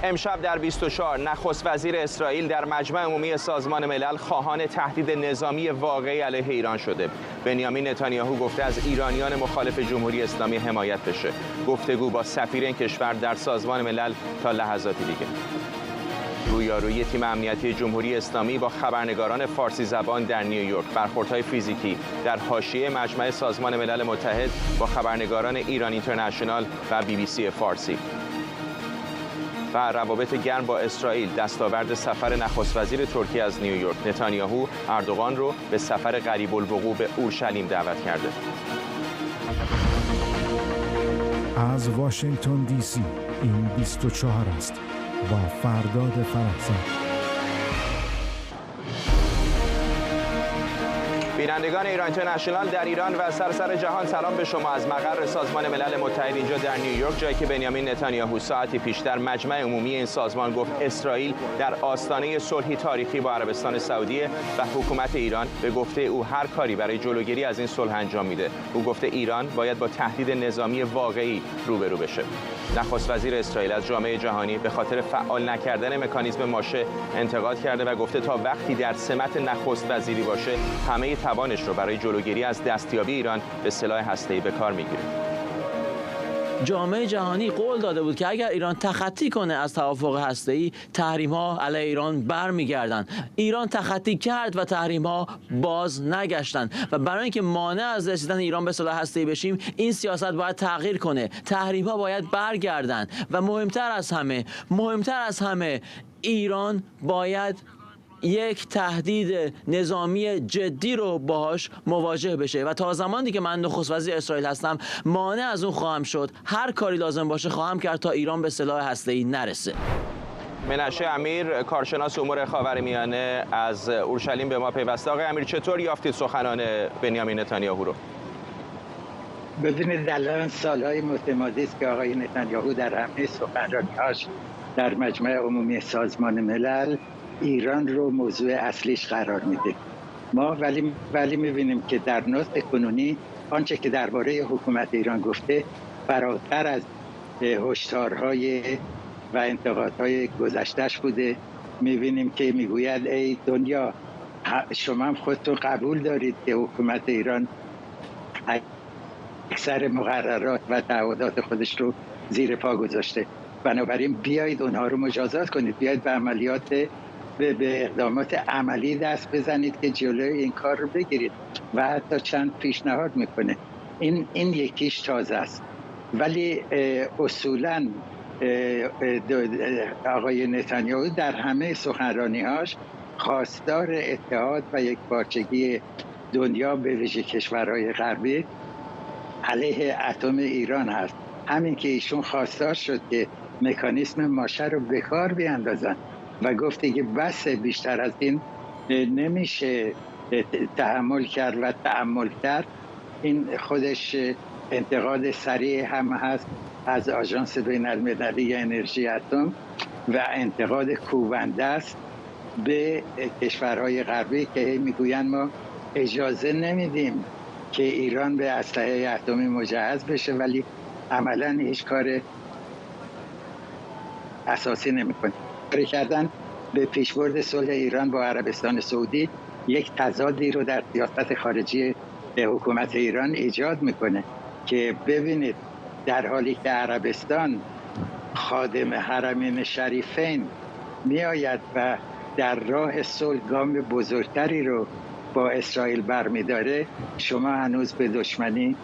امشب در 24 نخست وزیر اسرائیل در مجمع عمومی سازمان ملل خواهان تهدید نظامی واقعی علیه ایران شده. بنیامین نتانیاهو گفته از ایرانیان مخالف جمهوری اسلامی حمایت بشه. گفتگو با سفیر این کشور در سازمان ملل تا لحظاتی دیگه. رویارویی تیم امنیتی جمهوری اسلامی با خبرنگاران فارسی زبان در نیویورک، برخوردهای فیزیکی در حاشیه مجمع سازمان ملل متحد با خبرنگاران ایران اینترنشنال و BBC فارسی. و روابط گرم با اسرائیل، دستاورد سفر نخست وزیر ترکیه از نیویورک. نتانیاهو اردوغان رو به سفر قریب الوقوع به اورشلیم دعوت کرده. از واشنگتن دی سی این 24 است با فرداد فرحزاد. بینندگان ایران اینترنشنال در ایران و سراسر جهان، سلام به شما از مقر سازمان ملل متحد اینجا در نیویورک، جایی که بنیامین نتانیاهو ساعتی پیش در مجمع عمومی این سازمان گفت اسرائیل در آستانه صلحی تاریخی با عربستان سعودی و حکومت ایران به گفته او هر کاری برای جلوگیری از این صلح انجام میده. او گفته ایران باید با تهدید نظامی واقعی روبرو بشه. نخست وزیر اسرائیل از جامعه جهانی به خاطر فعال نکردن مکانیزم ماشه انتقاد کرده و گفته تا وقتی در سمت نخست وزیری باشه همه توانش رو برای جلوگیری از دستیابی ایران به سلاح هسته‌ای به کار میگیره. جامعه جهانی قول داده بود که اگر ایران تخطی کنه از توافق هسته‌ای، تحریم‌ها علیه ایران برمیگردن. ایران تخطی کرد و تحریم‌ها باز نگشتن و برای اینکه مانع از رسیدن ایران به سلاح هسته‌ای بشیم، این سیاست باید تغییر کنه. تحریم‌ها باید برگردن و مهمتر از همه ایران باید یک تهدید نظامی جدی رو باهاش مواجه بشه و تا زمانی که من نخست وزیر اسرائیل هستم مانع از اون خواهم شد. هر کاری لازم باشه خواهم کرد تا ایران به سلاح هسته‌ای نرسه. منشه امیر، کارشناس امور خاورمیانه از اورشلیم به ما پیوسته. آقای امیر، چطور یافتید سخنان بنیامین نتانیاهو رو؟ ببینید الان سالهای متمادی است که آقای نتانیاهو در همه سخنرانی‌هاش در مجمع عمومی سازمان ملل ایران رو موضوع اصلیش قرار میده. ما ولی میبینیم که در نطق کنونی آنچه که درباره حکومت ایران گفته فراتر از هشدارهای و انتقادهای گذشته‌اش بوده. میبینیم که میگوید ای دنیا، شما هم خودتون قبول دارید که حکومت ایران اکثر مقررات و تعهدات خودش رو زیر پا گذاشته، بنابراین بیایید اونها رو مجازات کنید، بیایید به عملیات به اقدامات عملی دست بزنید که جلوی این کار رو بگیرید و حتی چند پیشنهاد میکنه. این یکیش تازه است، ولی اصولاً آقای نتانیاهو در همه سخنرانی‌هاش خواستار اتحاد و یکپارچگی دنیا به ویژه کشورهای غربی علیه اتم ایران هست. همین که ایشون خواستار شد که مکانیزم ماشه رو به کار بیاندازن و گفته که بس بیشتر از این نمیشه تحمل کرد و تأمل کرد. این خودش انتقاد صریح هم هست از آژانس بین‌المللی انرژی اتم و انتقاد کوبنده است به کشورهای غربی که میگویند ما اجازه نمیدیم که ایران به اسلحه اتمی مجهز بشه، ولی عملاً هیچ کار اساسی نمیکنه. کاری کردن به پیشبرد صلح ایران با عربستان سعودی یک تضادی رو در سیاست خارجی حکومت ایران ایجاد میکنه که ببینید در حالی که عربستان خادم حرمین شریفین میآید و در راه صلح گام بزرگتری رو با اسرائیل برمیداره، شما هنوز به دشمنی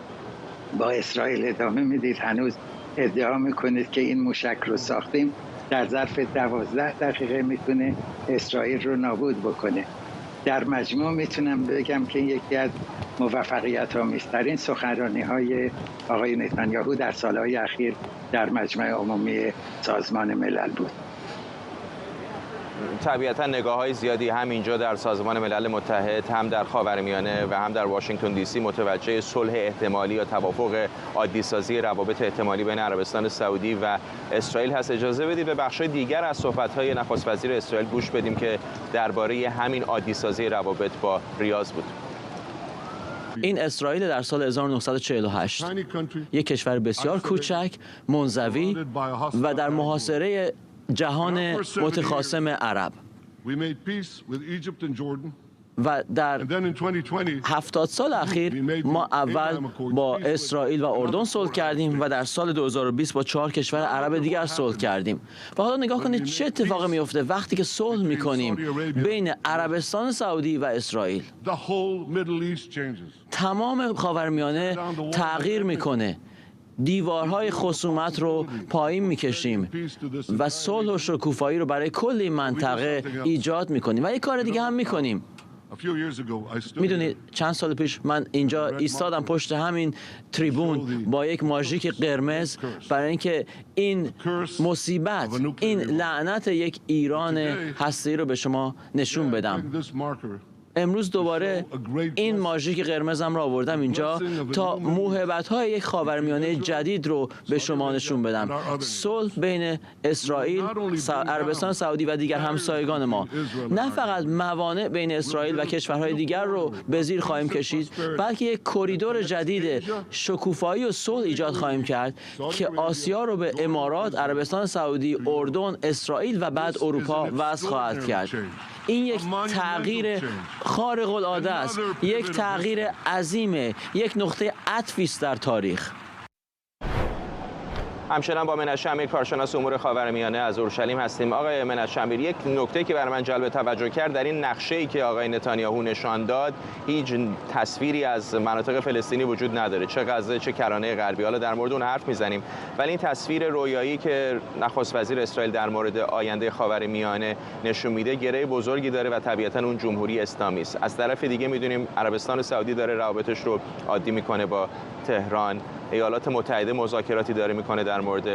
با اسرائیل ادامه میدید، هنوز ادعا میکنید که این موشک رو ساختیم، در ظرف 12 دقیقه میتونه اسرائیل رو نابود بکنه. در مجموع میتونم بگم که یکی از موفقیت‌آمیزترین سخنرانی‌های آقای نتانیاهو در سالهای اخیر در مجمع عمومی سازمان ملل بود. طبیعتا نگاه‌های زیادی هم اینجا در سازمان ملل متحد، هم در خاورمیانه و هم در واشنگتن دی سی متوجه صلح احتمالی یا توافق عادی‌سازی روابط احتمالی بین عربستان سعودی و اسرائیل هست. اجازه بدید به بخش‌های دیگر از صحبت‌های نخست وزیر اسرائیل گوش بدیم که درباره همین عادی‌سازی روابط با ریاض بود. این اسرائیل در سال 1948، یک کشور بسیار کوچک، منزوی و در محاصره جهان متخاصم عرب و در 70 سال اخیر ما اول با اسرائیل و اردن صلح کردیم و در سال 2020 با 4 کشور عرب دیگر صلح کردیم. و حالا نگاه کنید چه اتفاقی میفته وقتی که صلح میکنیم بین عربستان سعودی و اسرائیل. تمام خاورمیانه تغییر میکنه. دیوارهای خصومت رو پایین میکشیم و صلح و شکوفایی رو برای کل این منطقه ایجاد میکنیم. و یک کار دیگه هم میکنیم. میدونید چند سال پیش من اینجا ایستادم پشت همین تریبون با یک ماژیک قرمز برای اینکه این مصیبت، این لعنت یک ایران هسته‌ای رو به شما نشون بدم. امروز دوباره این ماژیک قرمزم رو آوردم اینجا تا موهبت‌های یک خاورمیانه جدید رو به شما نشون بدم. صلح بین اسرائیل، عربستان سعودی و دیگر همسایگان ما، نه فقط موانع بین اسرائیل و کشورهای دیگر رو به زیر خواهیم کشید، بلکه یک کریدور جدید شکوفایی و صلح ایجاد خواهیم کرد که آسیا رو به امارات، عربستان سعودی، اردن، اسرائیل و بعد اروپا وصل خواهد کرد. این یک تغییر خارق العاده است، یک تغییر عظیمه، یک نقطه عطفی است در تاریخ. همچنان با منش امیر کارشناس امور خاورمیانه از اورشلیم هستیم. آقای منش امیر، یک نکته که برای من جلب توجه کرد در این نقشه‌ای که آقای نتانیاهو نشان داد، هیچ تصویری از مناطق فلسطینی وجود نداره، چه غزه چه کرانه غربی. حالا در مورد اون حرف میزنیم، ولی این تصویر رویایی که نخست وزیر اسرائیل در مورد آینده خاورمیانه نشون میده گره بزرگی داره و طبیعتاً اون جمهوری اسلامی است. از طرف دیگه میدونیم عربستان سعودی داره روابطش رو عادی میکنه با تهران. ایالات متحده مذاکراتی داره میکنه در مورد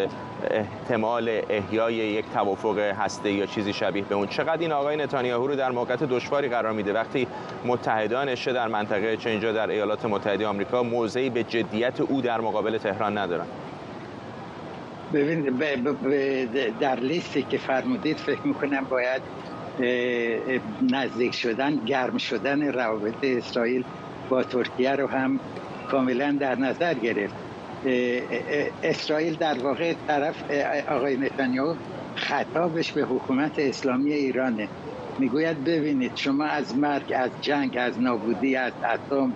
احتمال احیای یک توافق هسته‌ای یا چیزی شبیه به اون. چقدر این آقای نتانیاهو رو در موقعیت دشواری قرار میده وقتی متحدانش در منطقه چه اینجا در ایالات متحده آمریکا موضعی به جدیت او در مقابل تهران ندارن؟ ببین در لیستی که فرمودید فکر میکنم باید نزدیک شدن، گرم شدن روابط اسرائیل با ترکیه رو هم کاملا در نظر گرفت. اسرائیل در واقع طرف آقای نتانیاهو خطابش به حکومت اسلامی ایرانه، میگوید ببینید شما از مرگ، از جنگ، از نابودی، از اتم،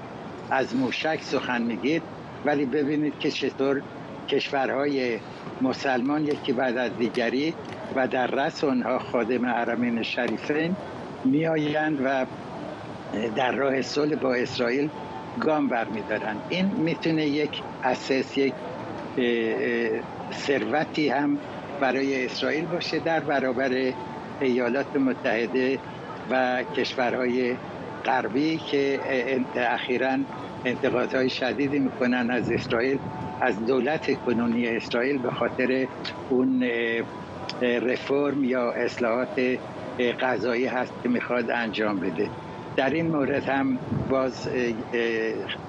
از موشک سخن میگید، ولی ببینید که چطور کشورهای مسلمان یکی بعد از دیگری و در رأس آنها خادم حرمین شریفین میآیند و در راه صلح با اسرائیل گام برمیدارن. این میتونه یک اساس، یک ثروتی هم برای اسرائیل باشه در برابر ایالات متحده و کشورهای غربی که اخیراً انتقادهای شدیدی میکنن از اسرائیل، از دولت کنونی اسرائیل به خاطر اون رفرم یا اصلاحات قضایی هست که میخواد انجام بده. در این مورد هم باز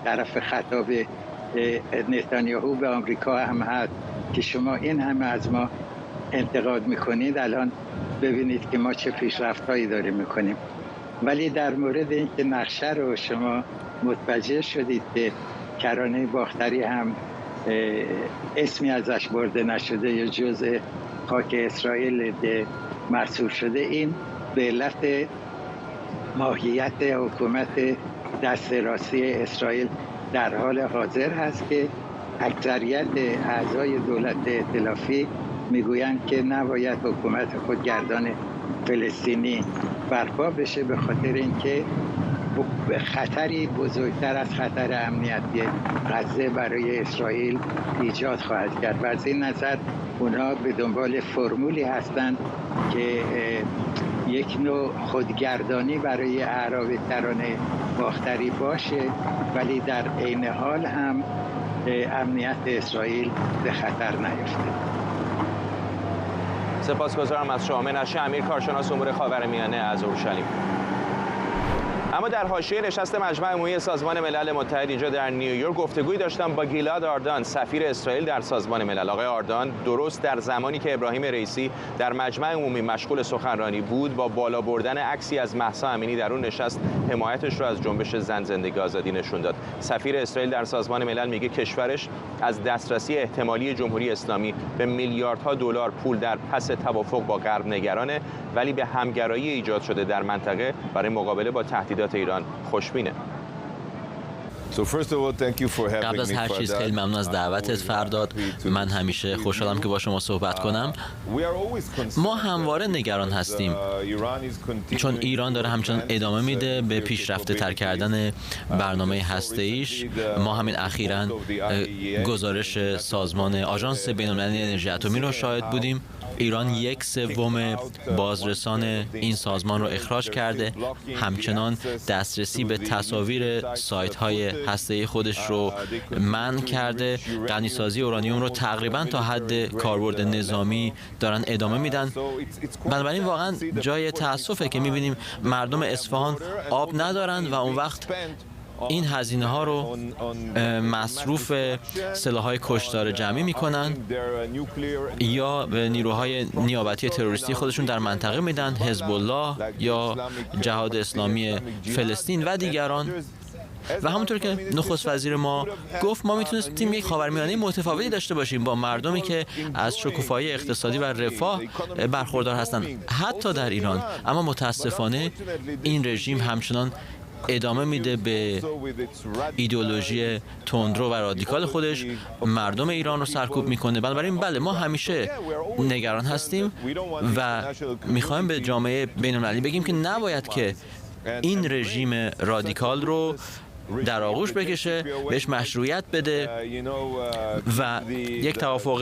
طرف خطاب نتانیاهو به آمریکا هم هست که شما این همه از ما انتقاد میکنید، الان ببینید که ما چه پیشرفت‌هایی داریم میکنیم. ولی در مورد اینکه نقشه رو شما متوجه شدید که کرانه باختری هم اسمی ازش برده نشده یا جزء خاک اسرائیل محسوب شده، این به علت ماهیت حکومت دست راستی اسرائیل در حال حاضر هست که اکثریت اعضای دولت ائتلافی میگویند که نباید حکومت خودگردان فلسطینی برپا بشه، به خاطر اینکه خطری بزرگتر از خطر امنیتی غزه برای اسرائیل ایجاد خواهد کرد. و از این نظر اونها به دنبال فرمولی هستند که یک نوع خودگردانی برای اعراب کرانه باختری باشه، ولی در عین حال هم امنیت اسرائیل به خطر نیفته. سپاسگزارم از شما. منش امیر کارشناس امور خاورمیانه از اورشلیم. اما در حاشیه نشست مجمع عمومی سازمان ملل متحد اینجا در نیویورک گفتگویی داشتم با گیلاد آردان، سفیر اسرائیل در سازمان ملل. آقای آردان درست در زمانی که ابراهیم رئیسی در مجمع عمومی مشغول سخنرانی بود، با بالا بردن عکسی از مهسا امینی در اون نشست حمایتش رو از جنبش زن زندگی آزادی نشون داد. سفیر اسرائیل در سازمان ملل میگه کشورش از دسترسی احتمالی جمهوری اسلامی به میلیاردها دلار پول در پس توافق با غرب نگرانه، ولی به همگرایی ایجاد شده در منطقه برای مقابله با تهدیدات ایران خوشبینه. قبل از هر چیز خیلی ممنون از دعوتت فرداد. من همیشه خوشحالم که با شما صحبت کنم. ما همواره نگران هستیم چون ایران داره همچنان ادامه میده به پیشرفته تر کردن برنامه هسته‌ایش. ما همین اخیراً گزارش سازمان آژانس بین‌المللی انرژی اتمی رو شاهد بودیم. ایران 1/3 بازرسان این سازمان رو اخراج کرده، همچنان دسترسی به تصاویر سایت‌های هسته‌ای خودش رو منع کرده، غنیسازی اورانیوم رو تقریباً تا حد کاربرد نظامی دارن ادامه میدن. بنابراین واقعاً جای تأسفه که می‌بینیم مردم اصفهان آب ندارن و اون وقت این هزینه ها رو مصروف سلاح‌های کشتار جمعی میکنن یا به نیروهای نیابتی تروریستی خودشون در منطقه میدن، حزب الله یا جهاد اسلامی فلسطین و دیگران. و همونطور که نخست وزیر ما گفت، ما میتونستیم یک خاورمیانه متفاوتی داشته باشیم با مردمی که از شکوفایی اقتصادی و رفاه برخوردار هستند حتی در ایران. اما متاسفانه این رژیم همچنان ادامه میده به ایدئولوژی تندرو و رادیکال خودش، مردم ایران رو سرکوب میکنه. بنابراین بله، ما همیشه نگران هستیم و میخوایم به جامعه بین‌المللی بگیم که نباید که این رژیم رادیکال رو در آغوش بکشه، بهش مشروعیت بده و یک توافق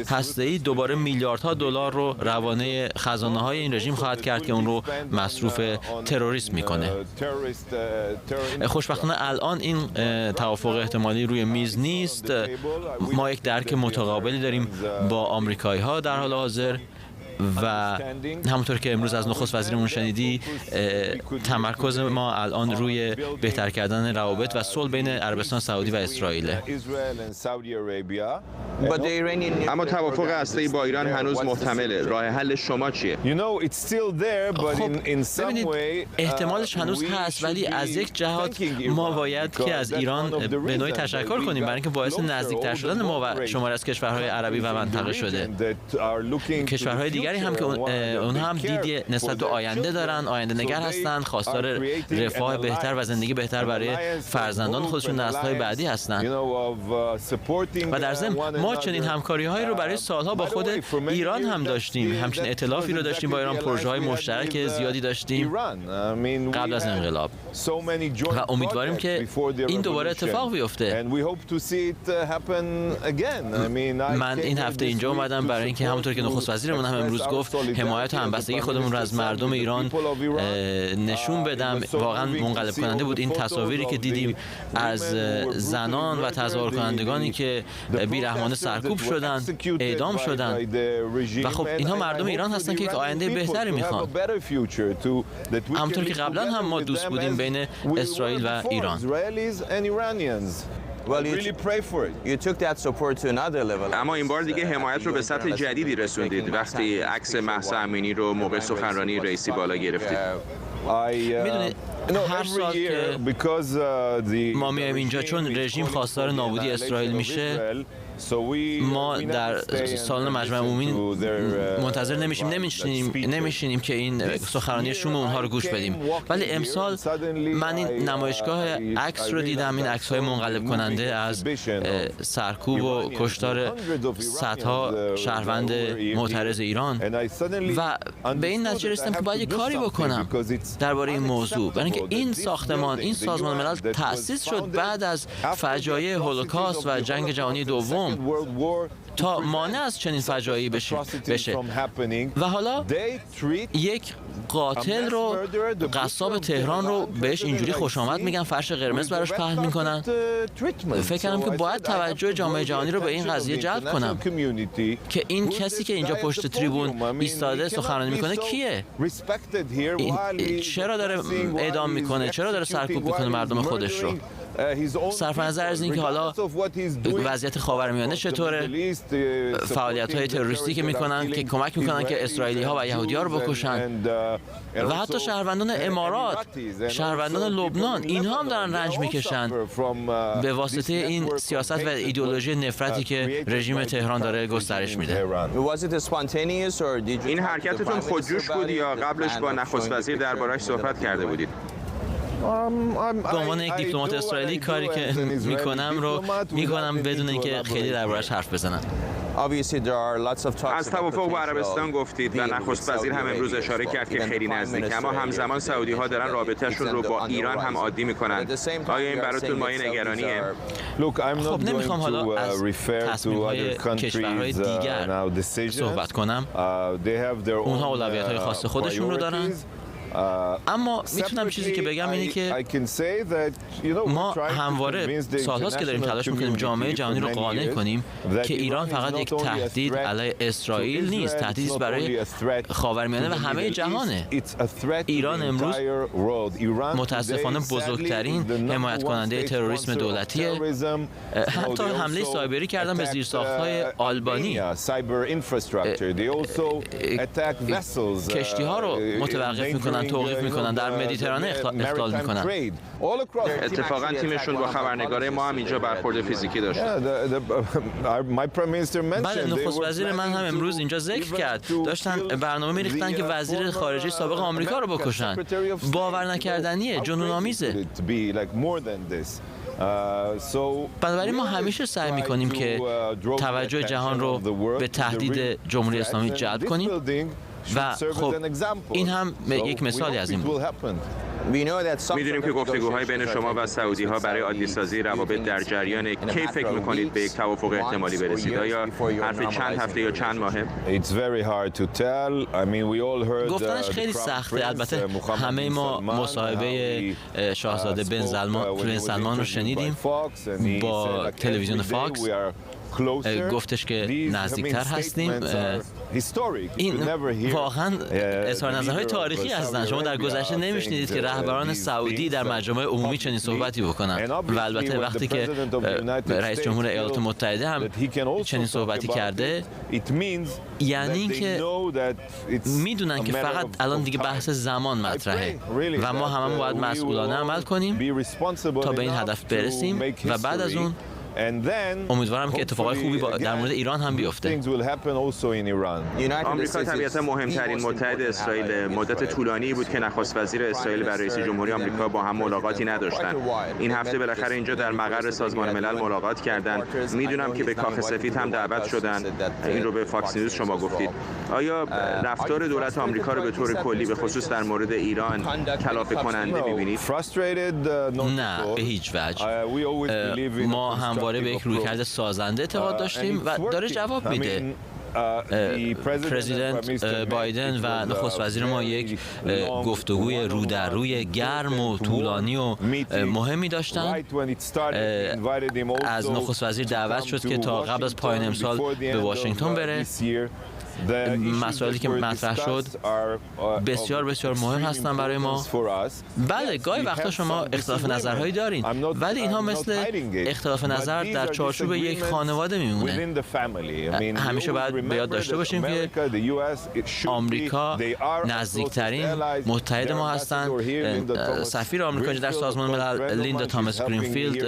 هسته‌ای دوباره میلیاردها دلار رو روانه خزانه‌های این رژیم خواهد کرد که اون رو مصروف تروریسم میکنه. خوشبختانه الان این توافق احتمالی روی میز نیست. ما یک درک متقابلی داریم با آمریکایی‌ها در حال حاضر و همونطور که امروز از نخست وزیرمون شنیدی، تمرکز ما الان روی بهتر کردن روابط و صلح بین عربستان سعودی و اسرائیل. اما توافق هسته‌ای با ایران هنوز محتمله. راه حل شما چیه؟ خب ببینید، احتمالش هنوز هست، ولی از یک جهات ما باید که از ایران به نوعی تشکر کنیم برای اینکه باعث نزدیکتر شدن ما و شماری از کشورهای عربی و منطقه شده. کشورهای دیگری هم که اونها هم دیدی نسبت به آینده دارن، آینده نگر هستن، خواستار رفاه بهتر و زندگی بهتر برای فرزندان خودشون، نسل‌های بعدی هستن. و در ضمن ما چنین همکاری‌هایی رو برای سالها با خود ایران هم داشتیم، همچین ائتلافی رو داشتیم با ایران، پروژه‌های مشترک زیادی داشتیم قبل از انقلاب و امیدواریم که این دوباره اتفاق بیفته. من این هفته اینجا اومدم برای اینکه همونطور که نخست وزیرمون هم امروز گفت، حمایت و همبستگی خودمون رو از مردم ایران نشون بدم. واقعا منقلب کننده بود این تصاویری که دیدیم از زنان و تظاهر کنندگانی که بیرحمانه سرکوب شدن، اعدام شدن و خب اینها مردم ایران هستن که یک آینده بهتری میخوان. همونطور که قبلا هم ما دوست بودیم بین اسرائیل و ایران. اما این بار دیگه حمایت رو به سطح جدیدی رسوندید وقتی عکس مهسا امینی رو موقع سخنرانی رئیسی بالا گرفتید. میدونید هر سال که ما میایم اینجا، چون رژیم خواستار نابودی اسرائیل میشه، ما در سالن مجمع عمومی منتظر نمیشینیم که این سخنرانی شوم اونها رو گوش بدیم. ولی امسال من این نمایشگاه عکس رو دیدم، این عکس‌های منقلب کننده از سرکوب و کشتار صدها شهروند معترض ایران و به این نتیجه رسیدم که باید یک کاری بکنم درباره این موضوع، برای اینکه این ساختمان، این سازمان ملل تأسیس شد بعد از فجایع هولوکاست و جنگ جهانی دوم. تا مانع از چنین فجایعی بشه. و حالا یک قاتل رو، قصاب تهران رو بهش اینجوری خوش آمد میگن، فرش قرمز براش پهن میکنن. فکر کردم که باید توجه جامعه جهانی رو به این قضیه جلب کنم که این کسی که اینجا پشت تریبون ایستاده سخنرانی میکنه کیه؟ چرا داره اعدام میکنه؟ چرا داره سرکوب میکنه مردم خودش رو؟ صرف نظر از اینکه حالا وضعیت خاورمیانه چطوره، فعالیت‌های تروریستی که میکنن که کمک میکنن که اسرائیلی‌ها و یهودی‌ها رو بکشن و حتی شهروندان امارات، شهروندان لبنان، اینها هم دارن رنج میکشن به واسطه این سیاست و ایدئولوژی نفرتی که رژیم تهران داره گسترش میده. این حرکتتون خودجوش بود یا قبلش با نخست وزیر درباره‌اش صحبت کرده بودید؟ به عنوان یک دیپلمات اسرائیلی کاری که میکنم بدون اینکه خیلی درباره‌اش حرف بزنم. از توافق با عربستان گفتید و نخست وزیر هم امروز اشاره کرد که خیلی نزدیک، اما همزمان سعودی ها دارن رابطهشون رو با ایران هم عادی میکنن. آیا این براتون مایه نگرانیه؟ خب نمیخوام حالا از تصمیم‌های کشورهای دیگر صحبت کنم. اونها اولویت‌های خاص خودشون رو دارن. اما میتونم چیزی که بگم اینه که ما همواره سالهاست که داریم تلاش میکنیم جامعه جهانی رو قانع کنیم که ایران فقط یک تهدید علیه اسرائیل نیست، تهدیدی برای خاورمیانه و همه جهانه. ایران امروز متاسفانه بزرگترین حمایت کننده تروریسم دولتیه. حتی حمله سایبری کردن به زیرساخت‌های آلبانی، کشتی‌ها رو متوقف میکنن، توقیف میکنن، در مدیترانه اختلال میکنن. اتفاقا تیمشون با خبرنگارای ما هم اینجا برخورد فیزیکی داشت. بله، نخست وزیر من هم امروز اینجا ذکر کرد، داشتن برنامه میریختن که وزیر خارجه سابق آمریکا رو بکشن. باور نکردنیه، جنون آمیزه. بنابراین ما همیشه سعی میکنیم که توجه جهان رو به تهدید جمهوری اسلامی جلب کنیم و خب این هم یک مثالی از این بود. میدونیم که گفتگوهای بین شما و سعودی ها برای عادی‌سازی روابط در جریان. کی فکر میکنید به یک توافق احتمالی برسید؟ آیا حرف چند هفته یا چند ماهه؟ گفتنش خیلی سخته. البته همه ما مصاحبه شاهزاده بن سلمان رو شنیدیم با تلویزیون فاکس. گفتش که نزدیکتر هستیم. این واقعا اظهار نظرهای تاریخی هستند. شما در گذشته نمیشنیدید که رهبران سعودی در مجامع عمومی چنین صحبتی بکنن و البته وقتی که رئیس جمهور ایالات متحده هم چنین صحبتی کرده، یعنی که میدونن که فقط الان دیگه بحث زمان مطرحه و ما هممون باید مسئولانه عمل کنیم تا به این هدف برسیم و بعد از اون امیدوارم که اتفاقای خوبی در مورد ایران هم بیفته. آمریکا طبیعتا مهمترین متحد اسرائیل. مدت طولانی بود که نخست وزیر اسرائیل و رئیس جمهوری آمریکا با هم ملاقاتی نداشتن. این هفته بالاخره اینجا در مقر سازمان ملل ملاقات کردند. میدونم که به کاخ سفید هم دعوت شدن. این رو به فاکس نیوز شما گفتید. آیا رفتار دولت آمریکا رو به طور کلی به خصوص در مورد ایران کلافه کننده می‌بینید؟ نه، به هیچ وجه. ما همواره به یک رویکرد سازنده اعتقاد داشتیم و داره جواب میده. پرزیدنت بایدن و نخست وزیر ما یک گفتگوی رو در روی گرم و طولانی و مهمی داشتن. از نخست وزیر دعوت شد که تا قبل از پایان امسال به واشنگتن بره. مسائلی که مطرح شد بسیار بسیار مهم هستن برای ما. بله، گاهی وقتا شما اختلاف نظرهایی دارین، ولی اینها مثل اختلاف نظر در چارچوب یک خانواده میمونه. همیشه باید به یاد داشته باشیم که آمریکا نزدیکترین متحد ما هستن. سفیر آمریکا در سازمان ملل لیندا تامس گرینفیلد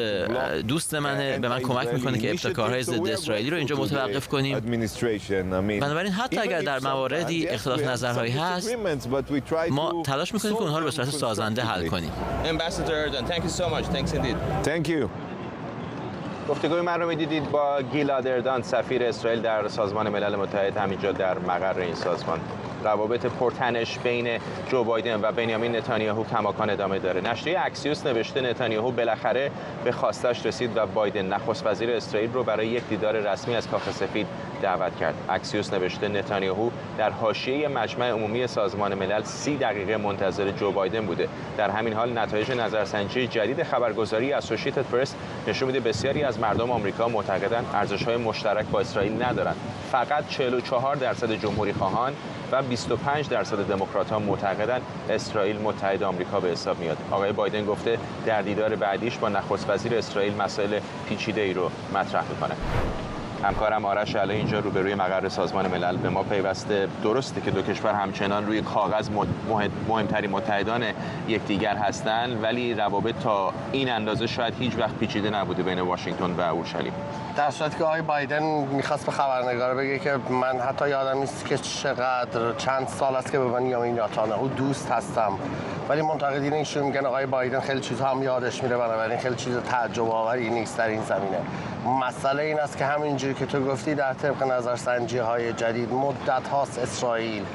دوست منه، به من کمک میکنه که ابتکارهای ضد اسرائیلی رو اینجا متوقف کنیم. بنابراین حتی اگر در مواردی اختلاف نظرهایی هست، ما تلاش میکنیم که اونها رو به صورت سازنده حل کنیم. گفتگوی من رو می‌دیدید با گیلاد اردان، سفیر اسرائیل در سازمان ملل متحد همینجا در مقر این سازمان. روابط پرتنش بین جو بایدن و بنیامین نتانیاهو کماکان ادامه داره. نشریه اکسیوس نوشته نتانیاهو بالاخره به خواستش رسید و بایدن نخست وزیر اسرائیل رو برای یک دیدار رسمی از کاخ سفید دعوت کرد. اکسیوس نوشته نتانیاهو در حاشیه مجمع عمومی سازمان ملل 30 دقیقه منتظر جو بایدن بوده. در همین حال نتایج نظرسنجی جدید خبرگزاری اسوسییتد پرس نشون میده بسیاری از مردم آمریکا معتقدند ارزش‌های مشترک با اسرائیل ندارند. فقط 44% جمهوری خواهان و 25% دموکرات‌ها معتقدند اسرائیل متحد آمریکا به حساب میاد. آقای بایدن گفته در دیدار بعدیش با نخست وزیر اسرائیل مسائل پیچیده‌ای رو مطرح می‌کنه. همکارم آرش علی اینجا روبروی مقر سازمان ملل به ما پیوسته. درسته که دو کشور همچنان روی کاغذ مهمترین متحدان یکدیگر هستند، ولی روابط تا این اندازه شاید هیچ وقت پیچیده نبوده بین واشنگتن و اورشلیم. در صورتی که آقای بایدن میخواست به خبرنگار بگه که من حتی یادم نیست که چند سال است که به بنیامین نتانیاهو دوست هستم، ولی منتقدین ایشون میگن آقای بایدن خیلی چیزها هم یادش میره، بنابراین خیلی چیز تعجب آوری نیست در این زمینه. مسئله این است که همینجوری که تو گفتی در طبق نظرسنجی‌های جدید مدت هاست اسرائیل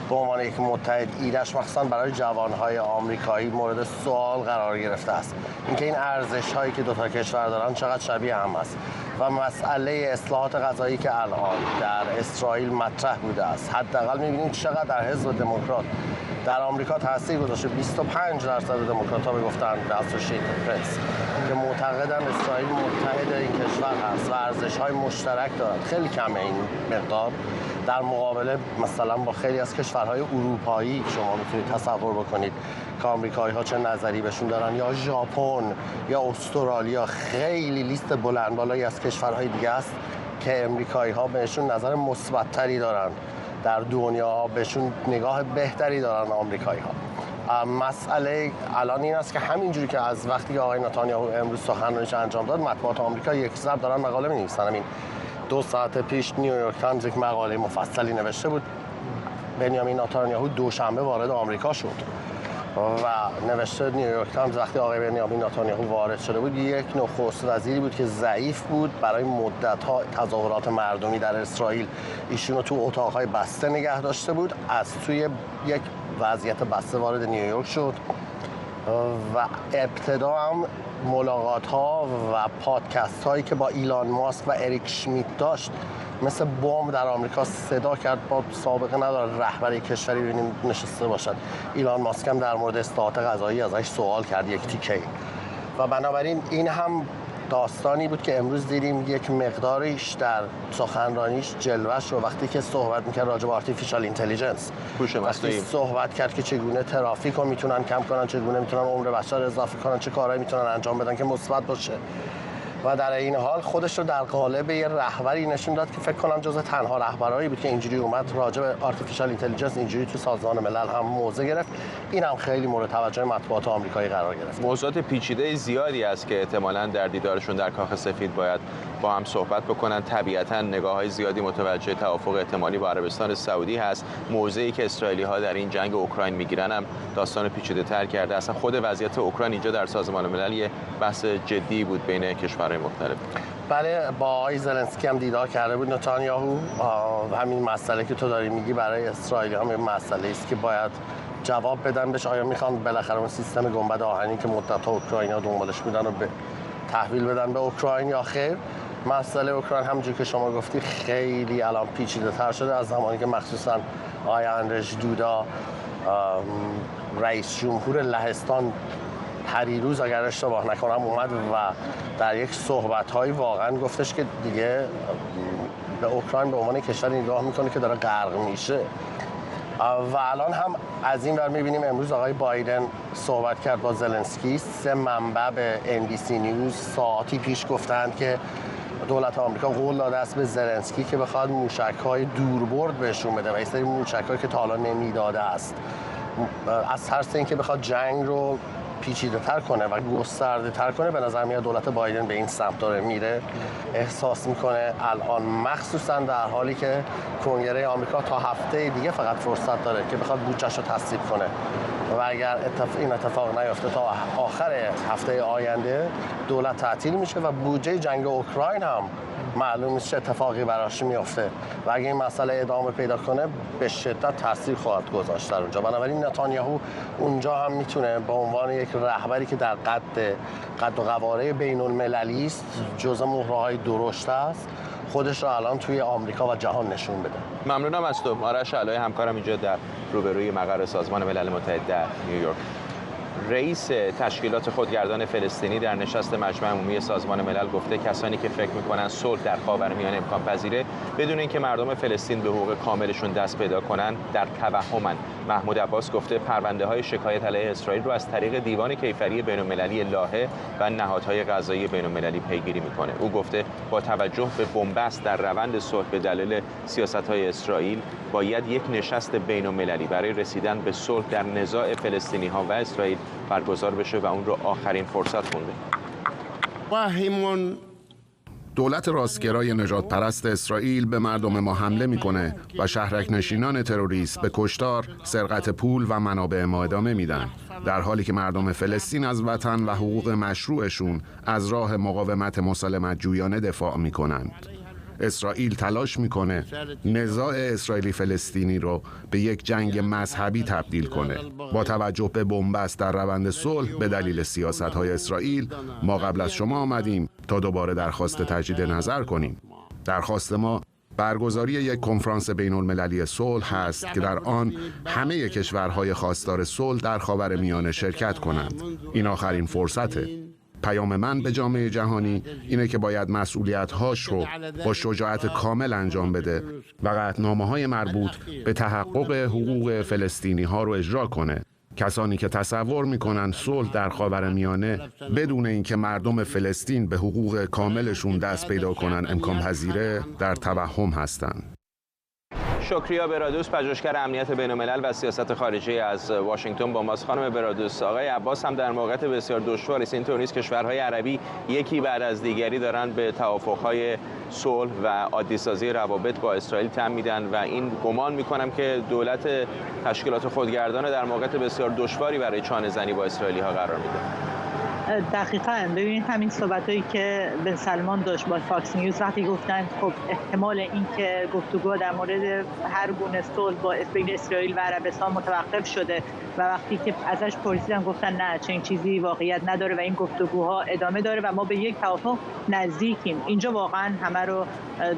به عنوان یک متحد ایده‌اش مخصوصا برای جوانهای آمریکایی مورد سوال قرار گرفته است. اینکه این ارزش‌هایی که دو تا کشور دارن چقدر شبیه هم است و مسئله اصلاحات قضایی که الان در اسرائیل مطرح بوده است، حداقل می‌بینیم چقدر در حزب دموکرات در آمریکا تاثیر گذاشته. 25% دموکرات‌ها میگفتن به اسوسییتد پرس که معتقدن اسرائیل متحد این کشور هست و ارزش‌های مشترک دارد. خیلی کمه این مقدار در مقابله مثلا با خیلی از کشورهای اروپایی. شما میتونید تصور بکنید که آمریکایی‌ها چه نظری بهشون دارن، یا ژاپن یا استرالیا. خیلی لیست بلند بالایی از کشورهای دیگه است که آمریکایی‌ها بهشون نظر مثبت‌تری دارن، در دنیا بهشون نگاه بهتری دارن آمریکایی‌ها. مسئله الان این است که همینجوری که از وقتی که آقای نتانیاهو امروز سخنرانیش انجام داد، مطبوعات آمریکا یک ضرب دارن مقاله می‌نویسن. همین 2 ساعت پیش نیویورک تایمز یک مقاله مفصلی نوشته بود. بنیامین نتانیاهو دوشنبه وارد آمریکا شد و نوشته نیویورک تایمز وقتی آقای بنیامین نتانیاهو وارد شده بود، یک نخست وزیری بود که ضعیف بود، برای مدت‌ها تظاهرات مردمی در اسرائیل ایشونو تو اتاق‌های بسته نگه داشته بود. از توی یک وضعیت بسته وارد نیویورک شد و ابتدا هم ملاقات‌ها و پادکست‌هایی که با ایلان ماسک و اریک شمیت داشت مثل بمب در آمریکا صدا کرد. با سابقه نداره رهبر کشوری ببینیم نشسته باشد. ایلان ماسک هم در مورد اصلاحات قضایی ازش سوال کرد یک تیکه، و بنابراین این هم داستانی بود که امروز دیدیم یک مقداریش در سخنرانیش جلوه‌اش رو وقتی که صحبت می‌کرد راجع به آرتفیشال اینتلیجنس، وقتی صحبت کرد که چگونه ترافیک رو میتونن کم کنن، چگونه میتونن عمر بشر اضافه کنن، چه کارهایی میتونن انجام بدن که مثبت باشه، و در این حال خودش رو در قالب یه رهبری نشون داد که فکر کنم جزو تنها رهبرایی بود که اینجوری اومد راجع به آرتفیشال اینتلیجنس اینجوری تو سازمان ملل هم موضع گرفت. این هم خیلی مورد توجه مطبوعات آمریکایی قرار گرفت. موضوعات پیچیده زیادی است که احتمالاً در دیدارشون در کاخ سفید باید با هم صحبت بکنن. طبیعتاً نگاه‌های زیادی متوجه توافق احتمالی با عربستان سعودی هست. موضعی که اسرائیلی‌ها در این جنگ اوکراین میگیرن هم داستان پیچیده‌تر کرده. اصلا خود وضعیت اوکراین اینجا در سازمان ملل یه بحث جدی بود بین کشورهای مختلف. بله، با آقای زلنسکی هم دیدار کرده بود نتانیاهو. همین مسئله که تو داری میگی برای اسرائیل هم یه مسئله است که باید جواب بدن بهش. آیا میخوان بالاخره اون سیستم گنبد آهنی که مدت‌ها اوکراینیا دنبالش بودن رو تحویل بدن به اوکراین یا خیر؟ مسئله اوکراین همونجوری که شما گفتی خیلی الان پیچیده‌تر شده از زمانی که مخصوصا آقای اندرژ دودا رئیس جمهور لهستان پریروز اگر اشتباه نکنم اومد و در یک صحبت‌های واقعا گفتش که دیگه به اوکراین به عنوان کشوری نگاه میکنه که داره غرق میشه. و الان هم از این ور میبینیم امروز آقای بایدن صحبت کرد با زلنسکی. 3 منبع به NBC نیوز ساعتی پیش گفتند که دولت آمریکا قول داده است به زلنسکی که بخواد موشک‌های دوربرد بهشون بده و این سری موشک‌هایی که تا حالا نمیداده است، از ترس اینکه بخواد جنگ رو پیچیده‌تر کنه و گسترده‌تر کنه. به نظر میاد دولت بایدن به این سمت داره میره. احساس میکنه الان مخصوصا در حالی که کنگره آمریکا تا هفته دیگه فقط فرصت داره که بخواد بودجه‌شو تصویب کنه و اگر این اتفاق نیفته تا آخر هفته آینده دولت تعطیل میشه و بودجه جنگ اوکراین هم معلوم نیست چه اتفاقی براش میفته و اگه این مسئله ادامه پیدا کنه به شدت تاثیر خواهد گذاشت در اونجا. بنابراین نتانیاهو اونجا هم میتونه به عنوان یک رهبری که در قد و قواره بین المللی است، جزء مهره‌های درشت است، خودش رو الان توی آمریکا و جهان نشون بده. ممنونم از تو. آرش علای همکارم اینجا در روبروی مقر سازمان ملل متحد در نیویورک. رئیس تشکیلات خودگردان فلسطینی در نشست مجمع عمومی سازمان ملل گفته کسانی که فکر می‌کنند صلح در خاورمیانه امکان پذیره بدون اینکه مردم فلسطین به حقوق کاملشون دست پیدا کنند در توهمند. محمود عباس گفته پرونده‌های شکایت علیه اسرائیل رو از طریق دیوان کیفری بین‌المللی لاهه و نهادهای قضایی بین‌المللی پیگیری می‌کنه. او گفته با توجه به بنبست در روند صلح به دلیل سیاست‌های اسرائیل باید یک نشست بین‌المللی برای رسیدن به صلح در نزاع فلسطینی‌ها و اسرائیل برگزار بشه و اون رو آخرین فرصت خونده. دولت راستگرای نژاد پرست اسرائیل به مردم ما حمله میکنه و شهرک نشینان تروریست به کشتار، سرقت پول و منابع ما ادامه میدن، در حالی که مردم فلسطین از وطن و حقوق مشروعشون از راه مقاومت مسالمت جویانه دفاع میکنند. اسرائیل تلاش میکنه نزاع اسرائیلی فلسطینی رو به یک جنگ مذهبی تبدیل کنه. با توجه به بنبست در روند صلح به دلیل سیاست‌های اسرائیل، ما قبل از شما آمدیم تا دوباره درخواست تجدید نظر کنیم. درخواست ما برگزاری یک کنفرانس بین‌المللی صلح هست که در آن همه کشورهای خواستار صلح در خاورمیانه شرکت کنند. این آخرین فرصته. پیام من به جامعه جهانی اینه که باید مسئولیت‌هاش رو با شجاعت کامل انجام بده و قطعنامه‌های مربوط به تحقق حقوق فلسطینی‌ها رو اجرا کنه. کسانی که تصور می‌کنند صلح در خاورمیانه بدون اینکه مردم فلسطین به حقوق کاملشون دست پیدا کنن امکان پذیره، در توهم هستند. شکریا برادوس، پژوهشگر امنیت بین‌الملل و سیاست خارجی از واشنگتن با ماست. خانم برادوس، آقای عباس هم در موقعیت بسیار دشواری است. اینطور نیست کشورهای عربی یکی بعد از دیگری دارن به توافق‌های صلح و عادی‌سازی روابط با اسرائیل تن میدن و این گمان می‌کنم که دولت تشکیلات خودگردان در موقعیت بسیار دشواری برای چانه‌زنی با اسرائیلی‌ها قرار میده. دقیقاً. ببینید همین صحبتایی که بن سلمان داشت با فاکس نیوز وقتی گفتن خب احتمال اینکه گفتگوها در مورد هر گونه صلح با بین اسرائیل و عربستان متوقف شده و وقتی که ازش پرسیدن گفتن نه چنین چیزی واقعیت نداره و این گفتگوها ادامه داره و ما به یک توافق نزدیکیم. اینجا واقعاً همه رو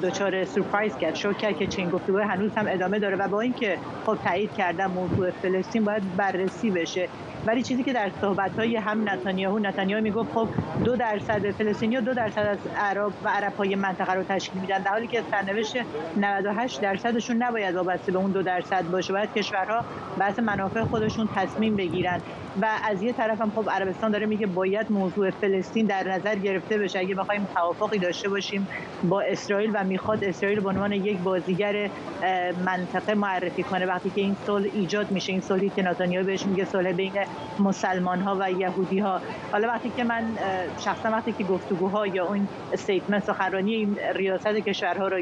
دچار سورپرایز کرد، شوک کرد که چنین گفتگوها هنوز هم ادامه داره و با اینکه خب تایید کردن موضوع فلسطین باید بررسی بشه. ولی چیزی که در صحبت‌های هم نتانیاهو میگفت خب 2% فلسطینی‌ها 2% از عرب و عرب‌های منطقه رو تشکیل میدن، در حالی که سرنوشت 98% نباید وابسته به اون 2% باشه. باید کشورها بحث منافع خودشون تصمیم بگیرن و از یه طرف هم خب عربستان داره میگه باید موضوع فلسطین در نظر گرفته بشه اگه بخوایم توافقی داشته باشیم با اسرائیل و میخواد اسرائیل به عنوان یک بازیگر منطقه معرفی کنه. وقتی که این صلح ایجاد میشه، این صلحی که نتانیاهو بهش میگه صلح بین مسلمان‌ها و یهودی‌ها، حالا وقتی که من شخصا وقتی که گفتگوها یا اون استیتمنت سخنرانی این ریاست کشورها رو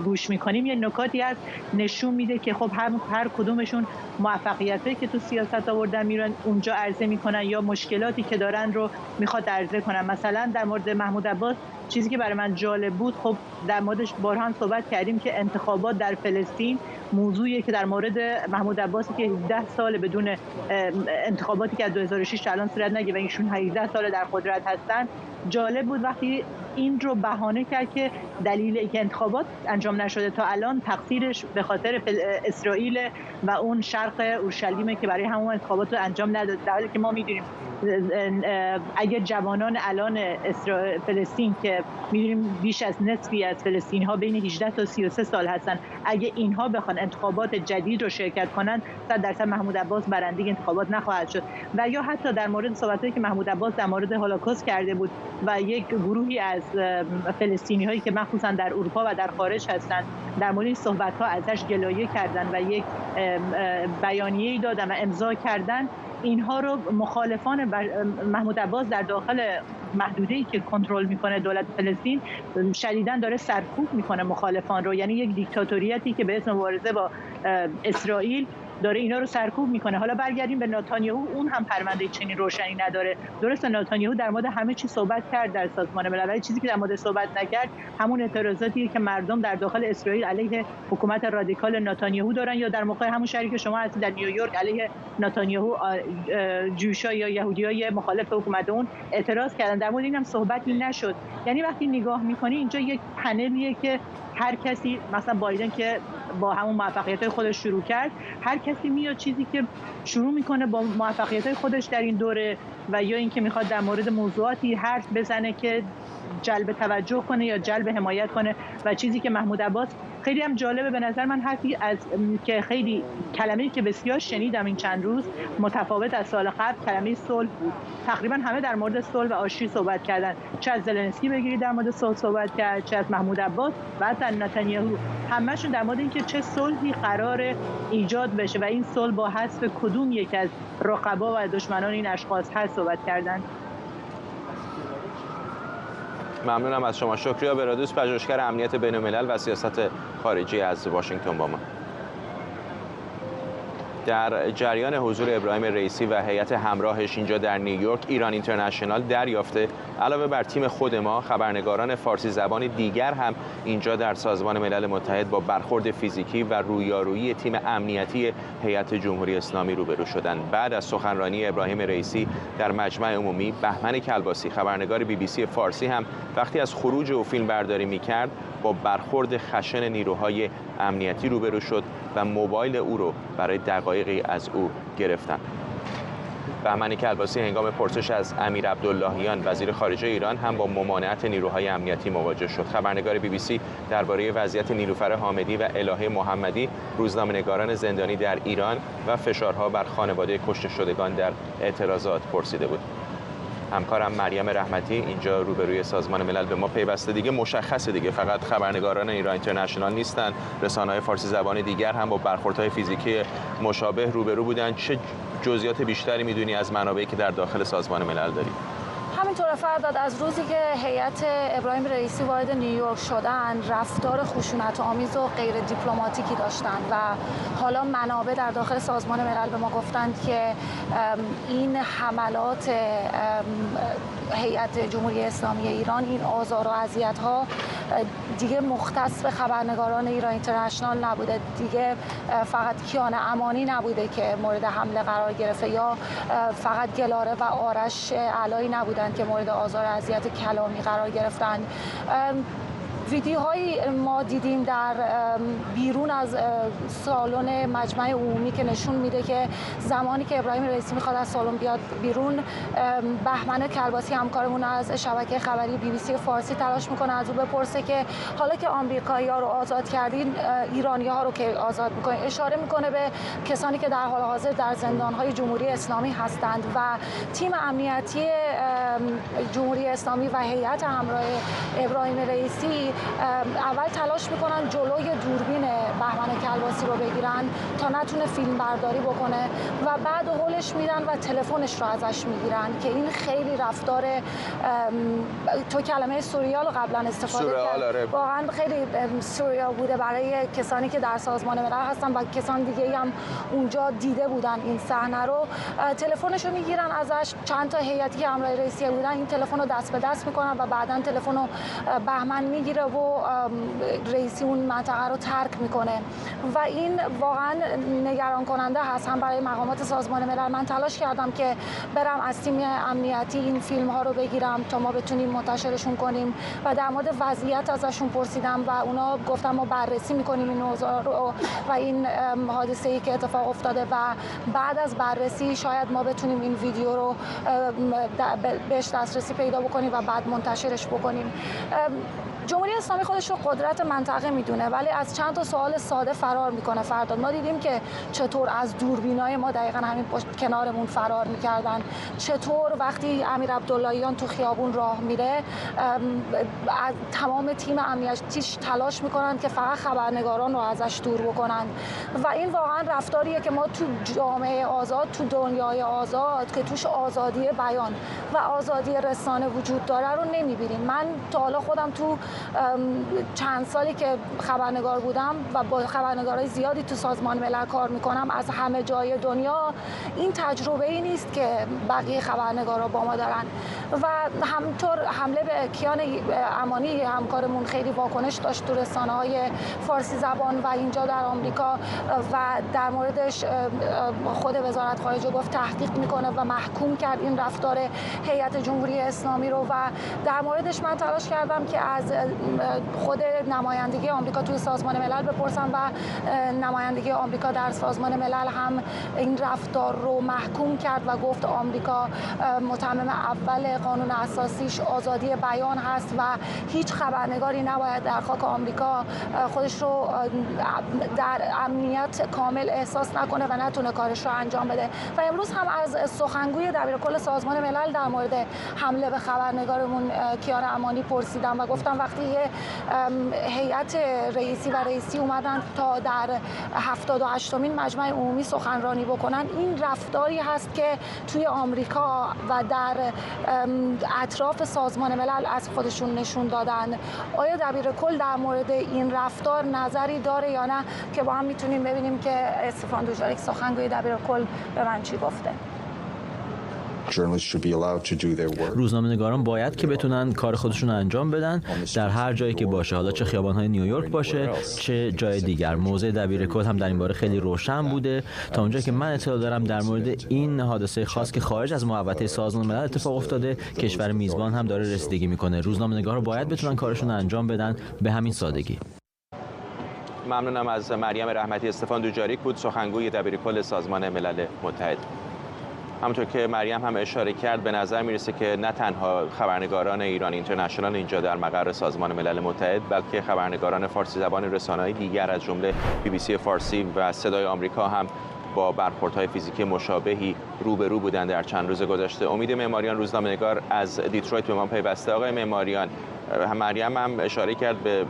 گوش می‌کنیم یه نکاتی هست نشون میده که خب هر کدومشون موفقیتایی که تو سیاست آوردن میرن اونجا عرضه میکنن یا مشکلاتی که دارن رو میخواد عرضه کنن. مثلا در مورد محمود عباس چیزی که برای من جالب بود، خب در موردش بارها صحبت کردیم که انتخابات در فلسطین موضوعیه که در مورد محمود عباسی که 10 سال بدون انتخاباتی که از 2006 تا الان صورت نگرفته و ایشون 18 سال در قدرت هستن، جالب بود وقتی این رو بهانه کرد که دلیل اینکه انتخابات انجام نشده تا الان تقصیرش به خاطر اسرائیل و اون شرق اورشلیمه که برای همون انتخابات رو انجام نداد، در حالی که ما می‌دونیم اگه جوانان الان فلسطین که می‌دونیم بیش از نصفی از فلسطینی‌ها بین 18 تا 33 سال هستن، اگه اینها بخوان انتخابات جدید رو شرکت کنن 100% محمود عباس برنده انتخابات نخواهد شد. و یا حتی در مورد صحبتایی که محمود عباس در مورد هولوکاست کرده بود و یک گروهی از فلسطینی‌هایی که مخصوصا در اروپا و در خارج هستند در مورد این صحبت‌ها ازش گلایه کردن و یک بیانیه‌ای دادن و امضا کردن، اینها رو مخالفان محمود عباس در داخل محدوده‌ای که کنترل میکنه دولت فلسطین شدیداً داره سرکوب میکنه مخالفان رو، یعنی یک دیکتاتوریتی که به اسم مبارزه با اسرائیل داره اینا رو سرکوب میکنه. حالا برگردیم به نتانیاهو، اون هم پرونده چنین روشنی نداره. درسته نتانیاهو در مورد همه چی صحبت کرد در سازمان ملل، ولی چیزی که در مورد صحبت نکرد همون اعتراضاتیه که مردم در داخل اسرائیل علیه حکومت رادیکال نتانیاهو دارن، یا در موقع همون شهری که شما هستید در نیویورک علیه نتانیاهو جوشا یا یهودیای مخالف حکومت اون اعتراض کردن. در مورد اینم صحبتی نشد. یعنی وقتی نگاه میکنی اینجا یک پنلیه که هر کسی، مثلا بایدن که با همون موفقیت‌های خودش شروع کرد، هر کسی میاد چیزی که شروع میکنه با موفقیت‌های خودش در این دوره و یا اینکه میخواد در مورد موضوعاتی حرف بزنه که جلب توجه کنه یا جلب حمایت کنه. و چیزی که محمود عباس خیلی هم جالبه به نظر من، حرفی از که خیلی کلمه‌ای که بسیار شنیدم این چند روز متفاوت از سال قبل، کلمه صلح بود. تقریبا همه در مورد صلح و آشتی صحبت کردن، چه از زلنسکی بگیرید در مورد صلح صحبت کرد، چه از محمود عباس و حتی نتانیاهو، همه‌شون در مورد اینکه چه صلحی قرار ایجاد بشه و این صلح با حذف کدوم یک از رقبا و دشمنان این اشخاص هست صحبت کردن. ممنونم از شما. شکریا برادوس، پژوهشگر امنیت بین‌الملل و سیاست خارجی از واشنگتن با ما. در جریان حضور ابراهیم رئیسی و هیئت همراهش اینجا در نیویورک، ایران اینترنشنال دریافته علاوه بر تیم خود ما، خبرنگاران فارسی زبان دیگر هم اینجا در سازمان ملل متحد با برخورد فیزیکی و رویارویی تیم امنیتی هیئت جمهوری اسلامی روبرو شدند. بعد از سخنرانی ابراهیم رئیسی در مجمع عمومی، بهمن کلباسی خبرنگار BBC فارسی هم وقتی از خروج او فیلم برداری می‌کرد با برخورد خشن نیروهای امنیتی روبرو شد و موبایل او رو برای دقایقی از او گرفتند. بهمن کلباسی هنگام پرسش از امیر عبداللهیان وزیر خارجه ایران هم با ممانعت نیروهای امنیتی مواجه شد. خبرنگار BBC درباره وضعیت نیلوفر حامدی و الهه محمدی، روزنامه‌نگاران زندانی در ایران و فشارها بر خانواده کشته شدگان در اعتراضات پرسیده بود. همکارم مریم رحمتی اینجا روبروی سازمان ملل به ما پیوسته. دیگه مشخصه دیگه فقط خبرنگاران ایران اینترنشنال نیستن، رسانه‌های فارسی زبان دیگر هم با برخوردهای فیزیکی مشابه روبرو بودن. چه جزئیات بیشتری میدونی از منابعی که در داخل سازمان ملل داری؟ همینطور فرداد، از روزی که هیئت ابراهیم رئیسی وارد نیویورک شدن، رفتار خشونت‌آمیز و غیر دیپلماتیکی داشتن و حالا منابع در داخل سازمان ملل به ما گفتند که این حملات هیئت جمهوری اسلامی ایران، این آزار و اذیت‌ها دیگه مختص به خبرنگاران ایران اینترنشنال نبوده، دیگه فقط کیان امانی نبوده که مورد حمله قرار گرفته، یا فقط گلاره و آرش علایی نبودن که مورد آزار و اذیت کلامی قرار گرفتن. ویدیوهایی ما دیدیم در بیرون از سالن مجمع عمومی که نشون میده که زمانی که ابراهیم رئیسی میخواد از سالن بیاد بیرون، بهمن کلباسی همکارمون از شبکه خبری BBC فارسی تلاش میکنه از او بپرسه که حالا که آمریکایی‌ها رو آزاد کردین، ایرانی‌ها رو که آزاد میکنه. اشاره میکنه به کسانی که در حال حاضر در زندان‌های جمهوری اسلامی هستند و تیم امنیتی جمهوری اسلامی و هیئت همراه ابراهیم رئیسی اول تلاش میکنن جلوی دوربین بهمن کلباسی رو بگیرن تا نتونه فیلم برداری بکنه و بعد هولش میدن و تلفنش رو ازش میگیرن که این خیلی رفتار، تو کلمه سوریال قبلا استفاده کرد، واقعا خیلی سوریال بوده برای کسانی که در سازمان ملل هستن و کسان دیگه هم اونجا دیده بودن این صحنه رو. تلفنش رو میگیرن ازش، چند تا هیئتی که همراه رئیسی بودن این تلفن رو دست به دست میکنن و بعداً تلفن رو بهمن میگیره و رئیسی اون منطقه رو ترک میکنه و این واقعا نگران کننده هست هم برای مقامات سازمان ملل. من تلاش کردم که برم از تیم امنیتی این فیلم ها رو بگیرم تا ما بتونیم منتشرشون کنیم و در مورد وضعیت ازشون پرسیدم و اونا گفتن ما بررسی میکنیم این اوضاع رو و این حادثه ای که اتفاق افتاده و بعد از بررسی شاید ما بتونیم این ویدیو رو بهش دسترسی پیدا بکنیم و بعد منتشرش بکنیم. جمهوری اسلامی خودش رو قدرت منطقه میدونه ولی از چند تا سوال ساده فرار میکنه. فرداد ما دیدیم که چطور از دوربینای ما دقیقاً همین کنارمون فرار میکردن، چطور وقتی امیر عبداللهیان تو خیابون راه میره از تمام تیم امنیتیش تلاش میکنن که فقط خبرنگاران رو ازش دور بکنن و این واقعا رفتاریه که ما تو جامعه آزاد، تو دنیای آزاد که توش آزادی بیان و آزادی رسانه وجود داره رو نمیبینیم. من تا حالا خودم تو چند سالی که خبرنگار بودم و با خبرنگارای زیادی تو سازمان ملل کار میکنم از همه جای دنیا این تجربه ای نیست که بقیه خبرنگارا با ما دارن و همینطور حمله به کیان امانی همکارمون خیلی واکنش داشت تو رسانه‌های فارسی زبان و اینجا در آمریکا و در موردش خود وزارت خارجه گفت تحقیق میکنه و محکوم کرد این رفتار هیئت جمهوری اسلامی رو و در موردش من تلاش کردم که از خود نمایندگی آمریکا توی سازمان ملل بپرسم و نمایندگی آمریکا در سازمان ملل هم این رفتار رو محکوم کرد و گفت آمریکا متمم اول قانون اساسیش آزادی بیان هست و هیچ خبرنگاری نباید در خاک آمریکا خودش رو در امنیت کامل احساس نکنه و نتونه کارش رو انجام بده و امروز هم از سخنگوی دبیرکل سازمان ملل در مورد حمله به خبرنگارمون کیان امانی پرسیدم و گفتم وقتی هیئت رئیسی اومدن تا در 78مین مجمع عمومی سخنرانی بکنن این رفتاری هست که توی آمریکا و در اطراف سازمان ملل از خودشون نشون دادن. آیا دبیرکل در مورد این رفتار نظری داره یا نه که با هم میتونیم ببینیم که استفان دوجاریک سخنگوی دبیرکل به من چی گفته؟ روزنامه‌نگاران باید که بتونن کار خودشون رو انجام بدن در هر جایی که باشه، حالا چه خیابان‌های نیویورک باشه چه جای دیگر. موضع دبیرکل هم در این باره خیلی روشن بوده. تا اونجایی که من اطلاع دارم در مورد این حادثه خاص که خارج از محوطه سازمان ملل اتفاق افتاده، کشور میزبان هم داره رسیدگی میکنه. روزنامه‌نگاران باید بتونن کارشون رو انجام بدن به همین سادگی. ممنونم از مریم رحمتی. استفان دوجاریک بود سخنگوی دبیرکل سازمان ملل متحد. همونطور که مریم هم اشاره کرد به نظر میرسه که نه تنها خبرنگاران ایران اینترنشنال اینجا در مقر سازمان ملل متحد بلکه خبرنگاران فارسی زبان رسانه‌های دیگر از جمله BBC فارسی و صدای آمریکا هم با برخوردهای فیزیکی مشابهی روبرو بودند در چند روز گذشته. امید معماریان روزنامه‌نگار از دیترویت به ما پیوسته. آقای معماریان، مریم هم اشاره کرد به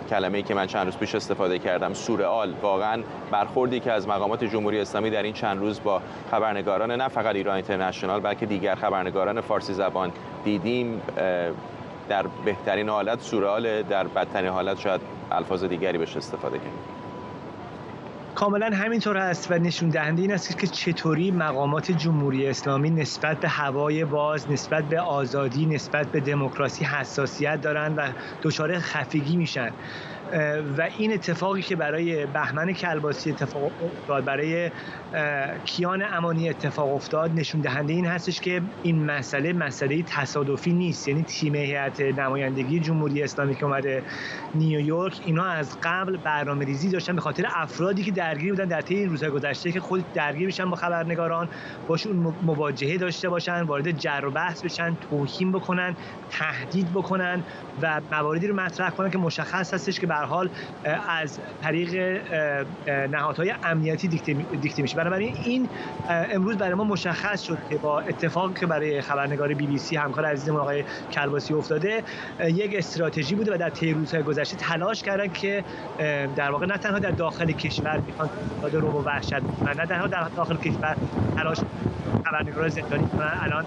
کلمه‌ای که من چند روز پیش استفاده کردم، سورئال. واقعا برخوردی که از مقامات جمهوری اسلامی در این چند روز با خبرنگاران نه فقط ایران اینترنشنال بلکه دیگر خبرنگاران فارسی زبان دیدیم در بهترین حالت سورئال، در بدترین حالت شاید الفاظ دیگری بهش استفاده کنیم. کاملا همینطور است و نشون دهنده این است که چطوری مقامات جمهوری اسلامی نسبت به هوای باز، نسبت به آزادی، نسبت به دموکراسی حساسیت دارند و دچار خفگی میشن. و این اتفاقی که برای بهمن کلباسی اتفاق افتاد، برای کیان امانی اتفاق افتاد، نشون دهنده این هستش که این مسئله تصادفی نیست. یعنی تیم هیئت نمایندگی جمهوری اسلامی که اومده نیویورک، اینا از قبل برنامه‌ریزی داشتن به خاطر افرادی که درگیر بودن در طی این روزهای گذشته که خود درگیر بشن با خبرنگاران، باشون مواجهه داشته باشن، وارد جر و بحث بشن، توهین بکنن، تهدید بکنن و مواردی رو مطرح کنن که مشخص هستش که به هر حال از طریق نهادهای امنیتی دیکته میشه. بنابراین این امروز برای ما مشخص شد که با اتفاقی که برای خبرنگار BBC همکار عزیزمون آقای کلباسی افتاده یک استراتژی بوده و در طی روزهای گذشته تلاش کردن که در واقع نه تنها در داخل کشور میخوان رو و وحشت کنن، نه تنها در داخل کشور تلاش خبرنگاران زندانی کنن. الان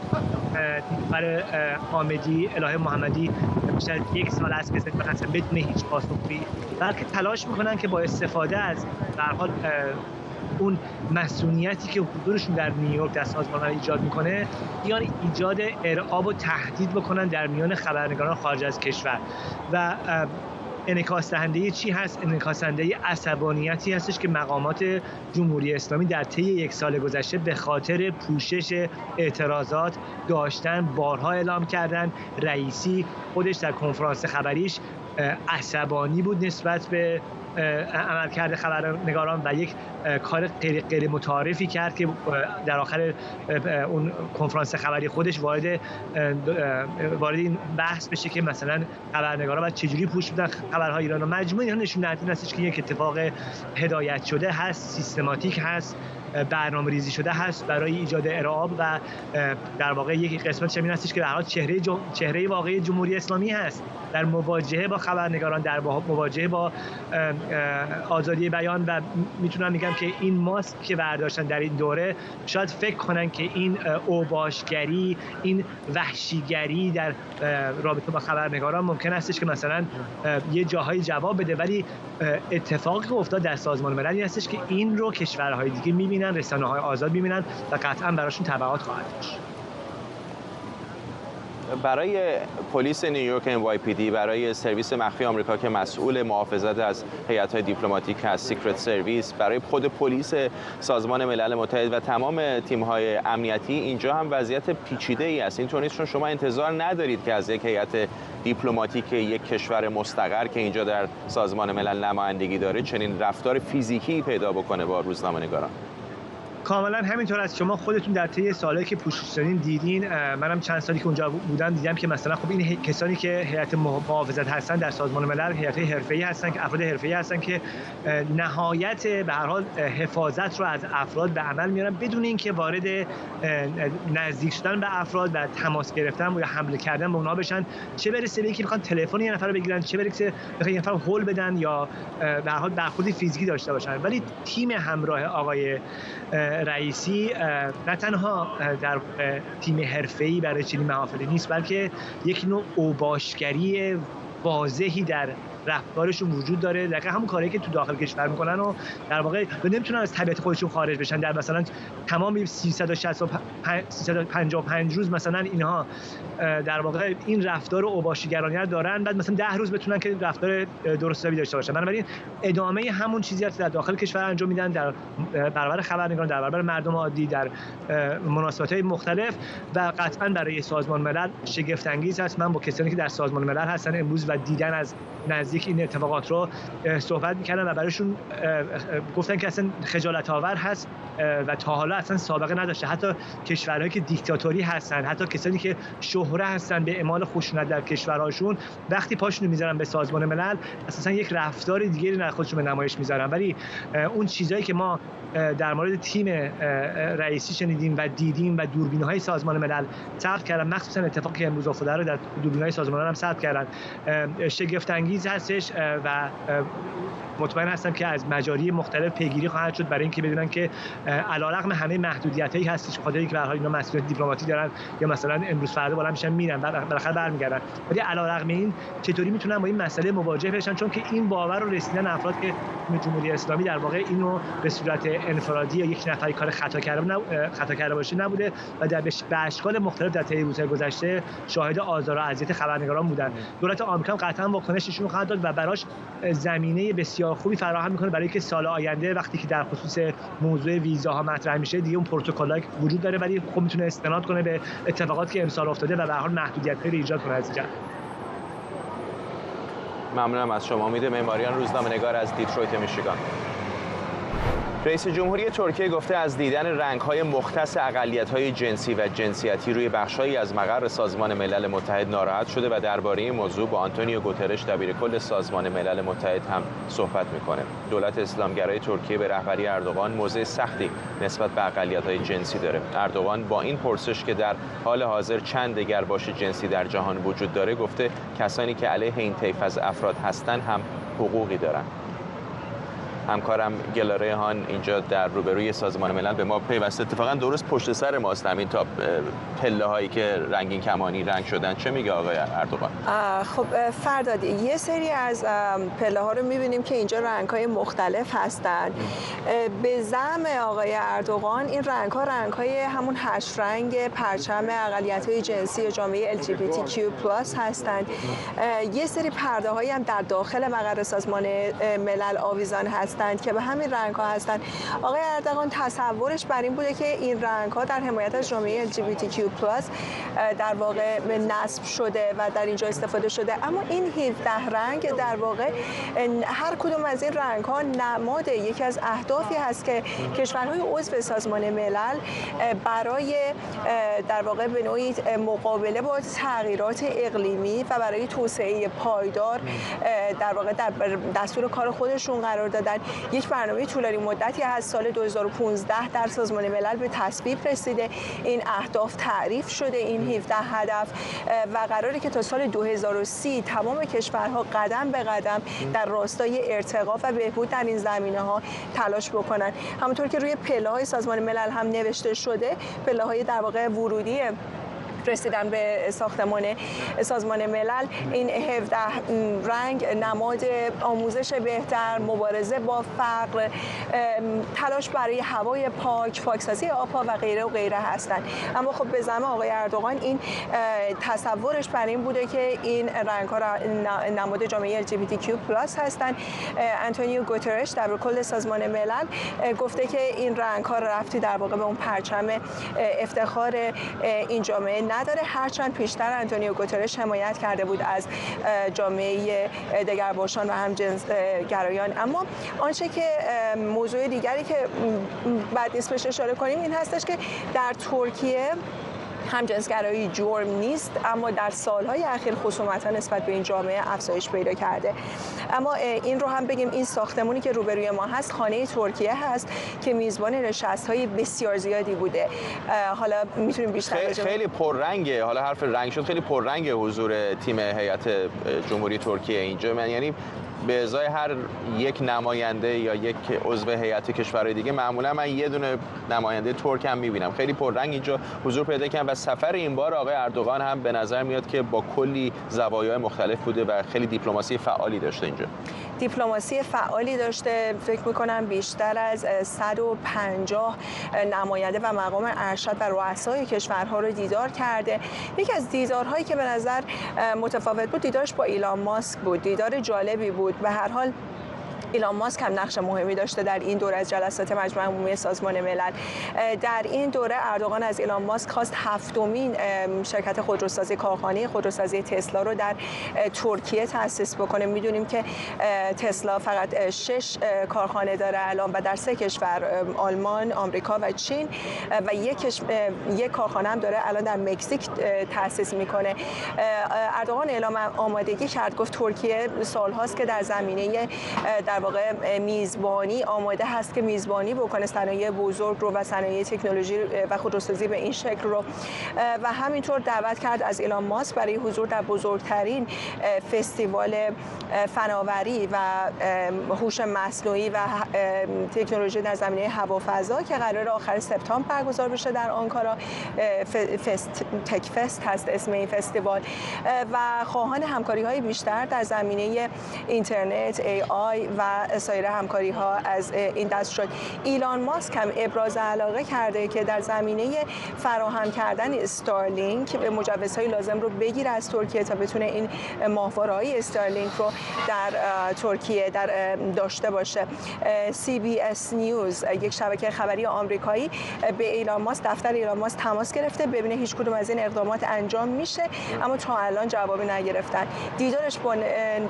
نیلوفر حامدی، الهه محمدی بیشتر یک سال است که زندان هستن بدون هیچ پاسخی، بلکه تلاش میکنن که با استفاده از در حال اون مسئولیتی که حضورشون در نیویورک در سازمان ملل ایجاد میکنه، بیان ایجاد ارعاب و تهدید بکنن در میان خبرنگاران خارج از کشور. و انعکاس دهنده چی هست؟ انعکاس دهنده عصبانیتی هستش که مقامات جمهوری اسلامی در طی یک سال گذشته به خاطر پوشش اعتراضات داشتن، بارها اعلام کردن. رئیسی خودش در کنفرانس خبریش عصبانی بود نسبت به عملکرد خبرنگاران و یک کار غیر متعارفی کرد که در آخر اون کنفرانس خبری خودش وارد این بحث بشه که مثلا خبرنگاران باید چجوری پوش بدن خبرهای ایران. و مجموع اینا نشون دهنده هستش که یک اتفاق هدایت شده هست، سیستماتیک هست، برنامه‌ریزی شده هست برای ایجاد ارعاب و در واقع یک قسمتش این هستش که در حال چهره واقعی جمهوری اسلامی هست در مواجهه با خبرنگاران، در مواجهه با آزادی بیان و میتونم میگم که این ماسک که برداشتن در این دوره شاید فکر کنن که این اوباشگری، این وحشیگری در رابطه با خبرنگاران ممکن استش که مثلا یه جاهای جواب بده، ولی اتفاقی که افتاد در سازمان ملل این هستش که این رو کشورهای دیگه میبینن، رسانه‌های آزاد میبینن و قطعا براشون تبعات خواهد داشت. برای پلیس نیویورک NYPD، برای سرویس مخفی آمریکا که مسئول محافظت از هیئت‌های دیپلماتیک هست، سیکرت سرویس، برای خود پلیس سازمان ملل متحد و تمام تیم‌های امنیتی، اینجا هم وضعیت پیچیده‌ای است. اینطور نیست چون شما انتظار ندارید که از یک هیئت دیپلماتیک یک کشور مستقر که اینجا در سازمان ملل نمایندگی داره چنین رفتار فیزیکی پیدا بکنه با روزنامه‌نگاران. کاملا همینطور است. شما خودتون در طی سالایی که پوشش دادین دیدین، منم چند سالی که اونجا بودم دیدم که مثلا خب این کسانی که هیئت محافظت هستن در سازمان ملل هیئت‌های حرفه‌ای هستن که افراد حرفه‌ای هستن که نهایت به هر حال حفاظت رو از افراد به عمل میارن بدون اینکه وارد نزدیک شدن به افراد و تماس گرفتن یا حمله کردن به اونها بشن، چه برسه به اینکه بخوان تلفن یه نفر رو بگیرن، چه برسه بخوان یه نفر هول بدن یا به هر حال برخورد فیزیکی داشته باشن. ولی تیم همراه آقای رئیسی نه تنها در تیم حرفه‌ای برای چنین محافلی نیست، بلکه یک نوع اوباشگری واضحی در رفتارشون وجود داره. دقیقاً همون کاری که تو داخل کشور میکنن و در واقع نمیتونن از طبیعت خودشون خارج بشن. در مثلا تمام 355 روز مثلا اینها در واقع این رفتار اوباشیگرانه رو دارن، بعد مثلا 10 روز بتونن که رفتار درست حسابی داشته باشن. بنابراین ادامه همون چیزی که در داخل کشور انجام میدن در برابر خبرنگاران، در برابر مردم عادی، در مناسبت‌های مختلف و قطعاً برای سازمان ملل شگفت انگیز است. من با کسانی که در سازمان ملل هستن امروز و دیدن از نزدیک این اتفاقات رو صحبت می‌کردم و برایشون گفتن که اصلا خجالت آور هست و تا حالا اصلا سابقه نداشته. حتی کشورهایی که دیکتاتوری هستن، حتی کسانی که شهره هستن به اعمال خشونت در کشورهاشون، وقتی پاشونو میذارن به سازمان ملل اساسا یک رفتار دیگری در خودشون به نمایش میذارن. ولی اون چیزایی که ما در مورد تیم رئیسی شنیدیم و دیدیم و دوربین‌های سازمان ملل ثبت کردن، مخصوصا اتفاقی که امروز افتاده رو در دوربین‌های سازمان ملل هم ثبت کردن، شگفت انگیز هستش و مطمئن هستم که از مجاری مختلف پیگیری خواهد شد برای اینکه بدونن که علیرغم همه محدودیتایی هستش خاطری که به هر حال اینا مسئولیت دیپلماتیک دارن یا مثلا امروز فردا بالا میشن میرن بالاخره برمیگردن، ولی علیرغم این چطوری میتونن با این مسئله مواجه بشن، چون که این باور رو رسیدن افراد که جمهوری اسلامی در واقع اینو به صورت انفرادی یا یک نفری کار خطا کرده باشه نبوده و در به اشکال مختلف در طی روزهای گذشته شاهد آزار و اذیت خبرنگاران بودن. دولت آمریکا قطعا واکنش نشون خواهد داد و براش زمینه بسیار خوبی فراهم میکنه برای که سال آینده وقتی که در خصوص موضوع ویزاها مطرح میشه دیگه اون پروتکل‌هایی وجود داره، ولی خب میتونه استناد کنه به اتفاقاتی که امسال افتاده و به هر حال محدودیت‌هایی رو ایجاد کنه. از ممنونم از شما. امید معماریان، روزنامه‌نگار از دیترویت میشیگان. رئیس جمهوری ترکیه گفته از دیدن رنگ‌های مختص اقلیت‌های جنسی و جنسیتی روی بخش‌هایی از مقر سازمان ملل متحد ناراحت شده و درباره این موضوع با آنتونیو گوترش دبیرکل سازمان ملل متحد هم صحبت می‌کنه. دولت اسلامگرای ترکیه به رهبری اردوغان موضع سختی نسبت به اقلیت‌های جنسی داره. اردوغان با این پرسش که در حال حاضر چند دگرباش جنسی در جهان وجود داره گفته کسانی که علیه این طیف از افراد هستند هم حقوقی دارند. همکارم گلاره هان اینجا در روبروی سازمان ملل به ما پیوسته، اتفاقا درست پشت سر ماست همین تا پله هایی که رنگین کمانی رنگ شدن. چه میگه آقای اردوغان؟ خب فرداد یه سری از پله ها رو میبینیم که اینجا رنگ های مختلف هستن. به زعم آقای اردوغان این رنگ های همون 8 رنگ پرچم اقلیت های جنسی جامعه LGBTQ+ هستند. یه سری پرده هایی هم در داخل مقر سازمان ملل آویزان هستند که به همین رنگ ها هستند. آقای اردوغان تصورش بر این بوده که این رنگ ها در حمایت از جامعه LGBTQ+ در واقع نصب شده و در اینجا استفاده شده، اما این 17 رنگ در واقع هر کدوم از این رنگ ها نماد یکی از اهدافی هست که کشورهای عضو سازمان ملل برای در واقع به نوعی مقابله با تغییرات اقلیمی و برای توسعه پایدار در واقع در دستور کار خودشون قرار دادن. یک برنامه طولانی مدتی از سال 2015 در سازمان ملل به تصویب رسیده. این اهداف تعریف شده، این 17 هدف و قراره که تا سال 2030 تمام کشورها قدم به قدم در راستای ارتقا و بهبود در این زمینه‌ها تلاش بکنن. همونطور که روی پله‌های سازمان ملل هم نوشته شده، پله‌های در واقع ورودی رسیدن به ساختمان سازمان ملل، این 17 رنگ نماد آموزش بهتر، مبارزه با فقر، تلاش برای هوای پاک، پاکسازی آب‌ها و غیره و غیره هستند. اما خب به زعم آقای اردوغان این تصورش بر این بوده که این رنگ‌ها نماد جامعه LGBTQ+ هستند. آنتونیو گوترش در کل سازمان ملل گفته که این رنگ‌ها ربطی در واقع به اون پرچم افتخار این جامعه نداره، هرچند پیشتر آنتونیو گوترش حمایت کرده بود از جامعه دگرباشان و همجنس گرایان. اما آنچه که موضوع دیگری که بعد نیست بهش اشاره کنیم این هستش که در ترکیه همجنسگرایی جرم نیست، اما در سالهای اخیر خصومت‌ها نسبت به این جامعه افزایش پیدا کرده. اما این رو هم بگیم این ساختمانی که روبروی ما هست خانه ترکیه هست که میزبان نشست‌های بسیار زیادی بوده. حالا میتونیم بیشتر خیلی پررنگه، حالا حرف رنگ شد، خیلی پررنگه حضور تیم هیئت جمهوری ترکیه اینجا. یعنی به ازای هر یک نماینده یا یک عضو هیئت کشورهای دیگه معمولا من یه دونه نماینده ترک هم میبینم. خیلی پررنگ اینجا حضور پیدا کردن و سفر این بار آقای اردوغان هم به نظر میاد که با کلی زوایای مختلف بوده و خیلی دیپلماسی فعالی داشته اینجا. دیپلماسی فعالی داشته، فکر میکنم بیشتر از 150 نماینده و مقام ارشد و رؤسای کشورها رو دیدار کرده. یکی از دیدارهایی که به نظر متفاوت بود دیدارش با ایلان ماسک بود. دیدار جالبی بود. به هر حال ایلان ماسک هم نقش مهمی داشته در این دوره از جلسات مجمع عمومی سازمان ملل. در این دوره اردوغان از ایلان ماسک خواست 7مین شرکت خودروسازی، کارخانه خودروسازی تسلا رو در ترکیه تأسیس بکنه. میدونیم که تسلا فقط 6 کارخانه داره الان و در 3 کشور، آلمان، آمریکا و چین، و یک کارخانه هم داره الان در مکزیک تأسیس میکنه. اردوغان اعلام آمادگی کرد، گفت ترکیه سالهاست که در زمینه در واقع میزبانی آماده هست که میزبانی بکنه صنایع بزرگ رو و صنایع تکنولوژی و خودروسازی به این شکل رو، و همینطور دعوت کرد از ایلان ماسک برای حضور در بزرگترین فستیوال فناوری و هوش مصنوعی و تکنولوژی در زمینه هوافضا که قرار آخر سپتامبر برگزار بشه در آنکارا. تک فست هست اسم این فستیوال، و خواهان همکاری‌های بیشتر در زمینه اینترنت، AI و سایر همکاری‌ها از این دست شد. ایلان ماسک هم ابراز علاقه کرده که در زمینه فراهم کردن استارلینک مجوزهای لازم رو بگیره از ترکیه تا بتونه این ماهواره‌های استارلینک رو در ترکیه داشته باشه. CBS نیوز، یک شبکه خبری آمریکایی، به ایلان ماسک، دفتر ایلان ماسک تماس گرفته ببینه هیچ کدوم از این اقدامات انجام میشه، اما تا الان جوابی نگرفتن. دیدارش با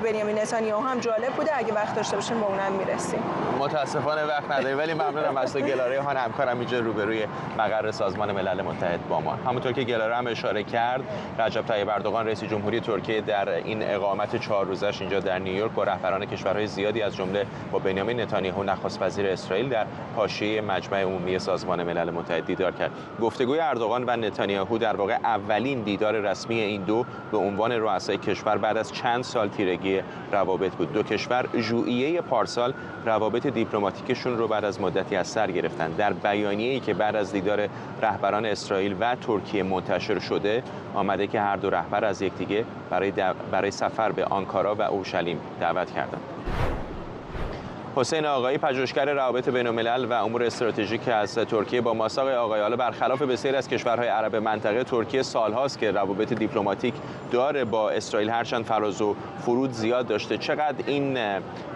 بنیامین نتانیاهو هم جالب بوده، اگه وقت داشته باشیم با اونم میرسیم. متاسفانه وقت نداریم، ولی ممنونم از تو گلاره ها، همکارم اینجا روبروی مقر سازمان ملل متحد با ما. همونطور که گلاره هم اشاره کرد، رجب طیب اردوغان رئیس جمهوری ترکیه در این اقامت 4 روزش اینجا در نیویورک با رهبران کشورهای زیادی از جمله با بنیامین نتانیاهو نخست وزیر اسرائیل در حاشیه مجمع عمومی سازمان ملل متحد دیدار کرد. گفتگوی اردوغان و نتانیاهو در واقع اولین دیدار رسمی این دو به عنوان رؤسای کشور بعد از چند سال تیرگی روابط بود. دو کشور ژوئیه پارسال روابط دیپلماتیکشون رو بعد از مدتی از سر گرفتن. در بیانیه‌ای که بعد از دیدار رهبران اسرائیل و ترکیه منتشر شده آمده که هر دو رهبر از یکدیگه برای سفر به آنکارا و اورشلیم دعوت کردند. حسین آقایی، پژوهشگر روابط بین‌الملل و امور استراتژیک از ترکیه با ماست. آقای آقایی، حالا برخلاف بسیاری از کشورهای عرب منطقه، ترکیه سالهاست که روابط دیپلماتیک داره با اسرائیل، هرچند فراز و فرود زیاد داشته. چقدر این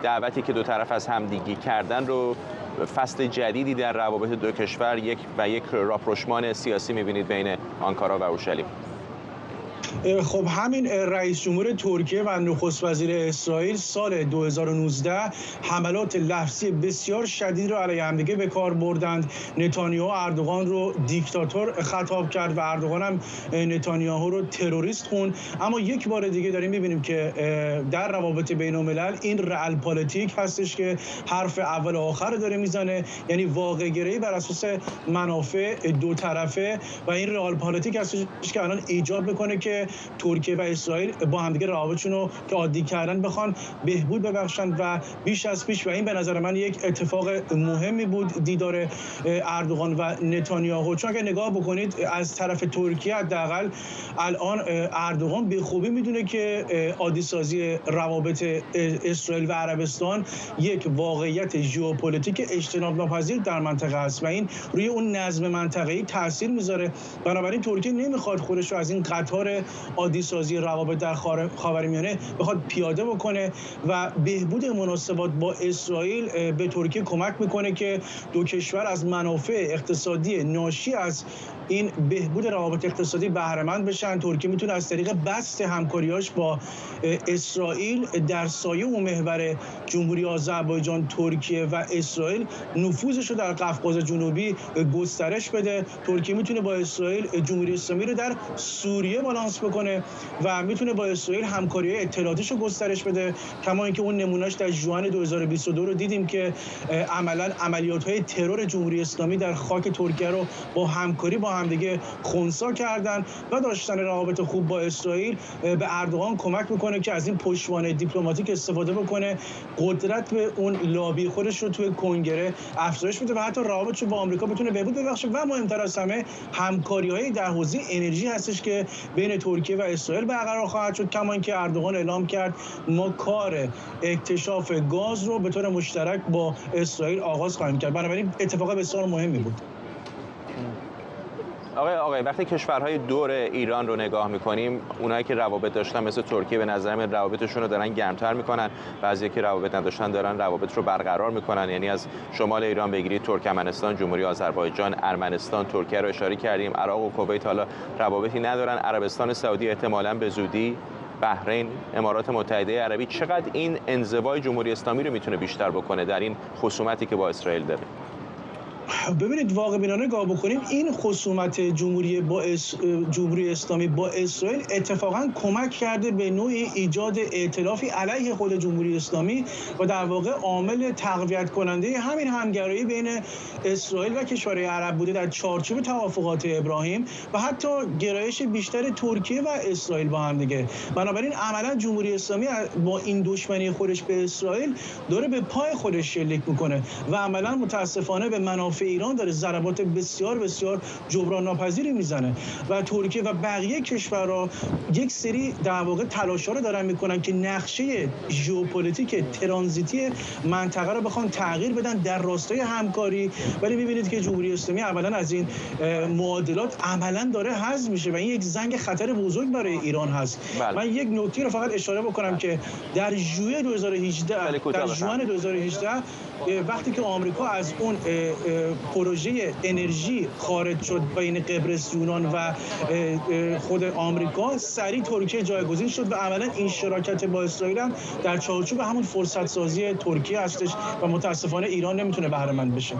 دعوتی که دو طرف از همدیگی کردن رو فصل جدیدی در روابط دو کشور یک راپروشمان سیاسی می‌بینید بین آنکارا و اورشلیم؟ خب همین رئیس جمهور ترکیه و نخست وزیر اسرائیل سال 2019 حملات لفظی بسیار شدید رو علیه همدیگه به کار بردند. نتانیاهو اردوغان رو دیکتاتور خطاب کرد و اردوغان هم نتانیاهو رو تروریست خوند. اما یک بار دیگه داریم می‌بینیم که در روابط بین‌الملل این رئال پالیتیک هستش که حرف اول و آخر رو داره میزنه، یعنی واقع گرایی بر اساس منافع دو طرفه و این رئال پالیتیک هستش که الان ایجاد بکنه که ترکیه و اسرائیل با همدیگه روابطشون رو که عادی کردن بخوان بهبود ببخشن و بیش از پیش. و این به نظر من یک اتفاق مهمی بود دیدار اردوغان و نتانیاهو، چون اگه نگاه بکنید از طرف ترکیه حداقل الان اردوغان به خوبی میدونه که عادی سازی روابط اسرائیل و عربستان یک واقعیت ژئوپلیتیک اجتناب ناپذیر در منطقه است و این روی اون نظم منطقه‌ای تاثیر میذاره. بنابراین ترکیه نمیخواد خودش رو از این قطار عادی سازی روابط در خاورمیانه بخواد پیاده بکنه و بهبود مناسبات با اسرائیل به ترکیه کمک میکنه که دو کشور از منافع اقتصادی ناشی از این بهبود روابط اقتصادی بهره مند بشن. ترکیه میتونه از طریق بسط همکاریاش با اسرائیل در سایه و محور جمهوری آذربایجان، ترکیه و اسرائیل نفوذش رو در قفقاز جنوبی گسترش بده. ترکیه میتونه با اسرائیل جمهوری اسلامی رو در سوریه بالانس بکنه و میتونه با اسرائیل همکاری اطلاعاتیش رو گسترش بده، کما اینکه اون نمونهش در ژوئن 2022 رو دیدیم که عملاً عملیات‌های ترور جمهوری اسلامی در خاک ترکیه رو با همکاری با همدیگه خنثی کردن و داشتن روابط خوب با اسرائیل به اردوغان کمک میکنه که از این پشتوانه دیپلماتیک استفاده بکنه، قدرت به اون لابی خودش رو توی کنگره افزایش بده و حتی روابطش با آمریکا بتونه بهبود ببخشه. و مهمتر از همه همکاری‌های در حوزه انرژی هستش که بین ترکیه و اسرائیل برقرار خواهد شد، کما اینکه اردوغان اعلام کرد ما کار اکتشاف گاز رو به طور مشترک با اسرائیل آغاز خواهیم کرد. بنابراین اتفاق بسیار مهمی بود. آقای وقتی کشورهای دور ایران رو نگاه میکنیم، اونایی که روابط داشتن مثل ترکیه به نظر من روابطشون رو دارن گرمتر میکنن، بعضی که روابط نداشتن دارن روابط رو برقرار میکنن. یعنی از شمال ایران بگیرید ترکمنستان، جمهوری آذربایجان، ارمنستان، ترکیه رو اشاره کردیم، عراق و کویت حالا روابطی ندارن، عربستان سعودی احتمالاً به زودی، بحرین، امارات متحده عربی. چقدر این انزوای جمهوری اسلامی رو میتونه بیشتر بکنه در این خصومتی که با اسرائیل داره؟ ببینید واقع بینانه نگاه بکنیم، این خصومت جمهوری اسلامی با اسرائیل اتفاقا کمک کرده به نوعی ایجاد ائتلافی علیه خود جمهوری اسلامی و در واقع عامل تقویت کننده همین همگرایی بین اسرائیل و کشورهای عرب بوده در چارچوب توافقات ابراهیم و حتی گرایش بیشتر ترکیه و اسرائیل با هم دیگه. بنابراین عملا جمهوری اسلامی با این دشمنی خودش به اسرائیل داره به پای خودش شلیک میکنه و عملا متاسفانه به منافع ایران داره ضربات بسیار بسیار جبران ناپذیری میزنه و ترکیه و بقیه کشورها یک سری در واقع تلاش‌ها رو دارن میکنن که نقشه ژئوپلیتیک ترانزیتی منطقه رو بخوان تغییر بدن در راستای همکاری، ولی میبینید که جمهوری اسلامی اولا از این معادلات عملا داره حذف میشه و این یک زنگ خطر بزرگ برای ایران هست. من یک نکته رو فقط اشاره بکنم که در ژوئن 2018 وقتی که آمریکا از اون پروژه انرژی خارج شد بین قبرس، یونان و خود آمریکا، سریع ترکیه جایگزین شد و عملا این شراکت با اسرائیل هم در چارچوب همون فرصت سازی ترکیه هستش و متاسفانه ایران نمیتونه بهره مند بشه.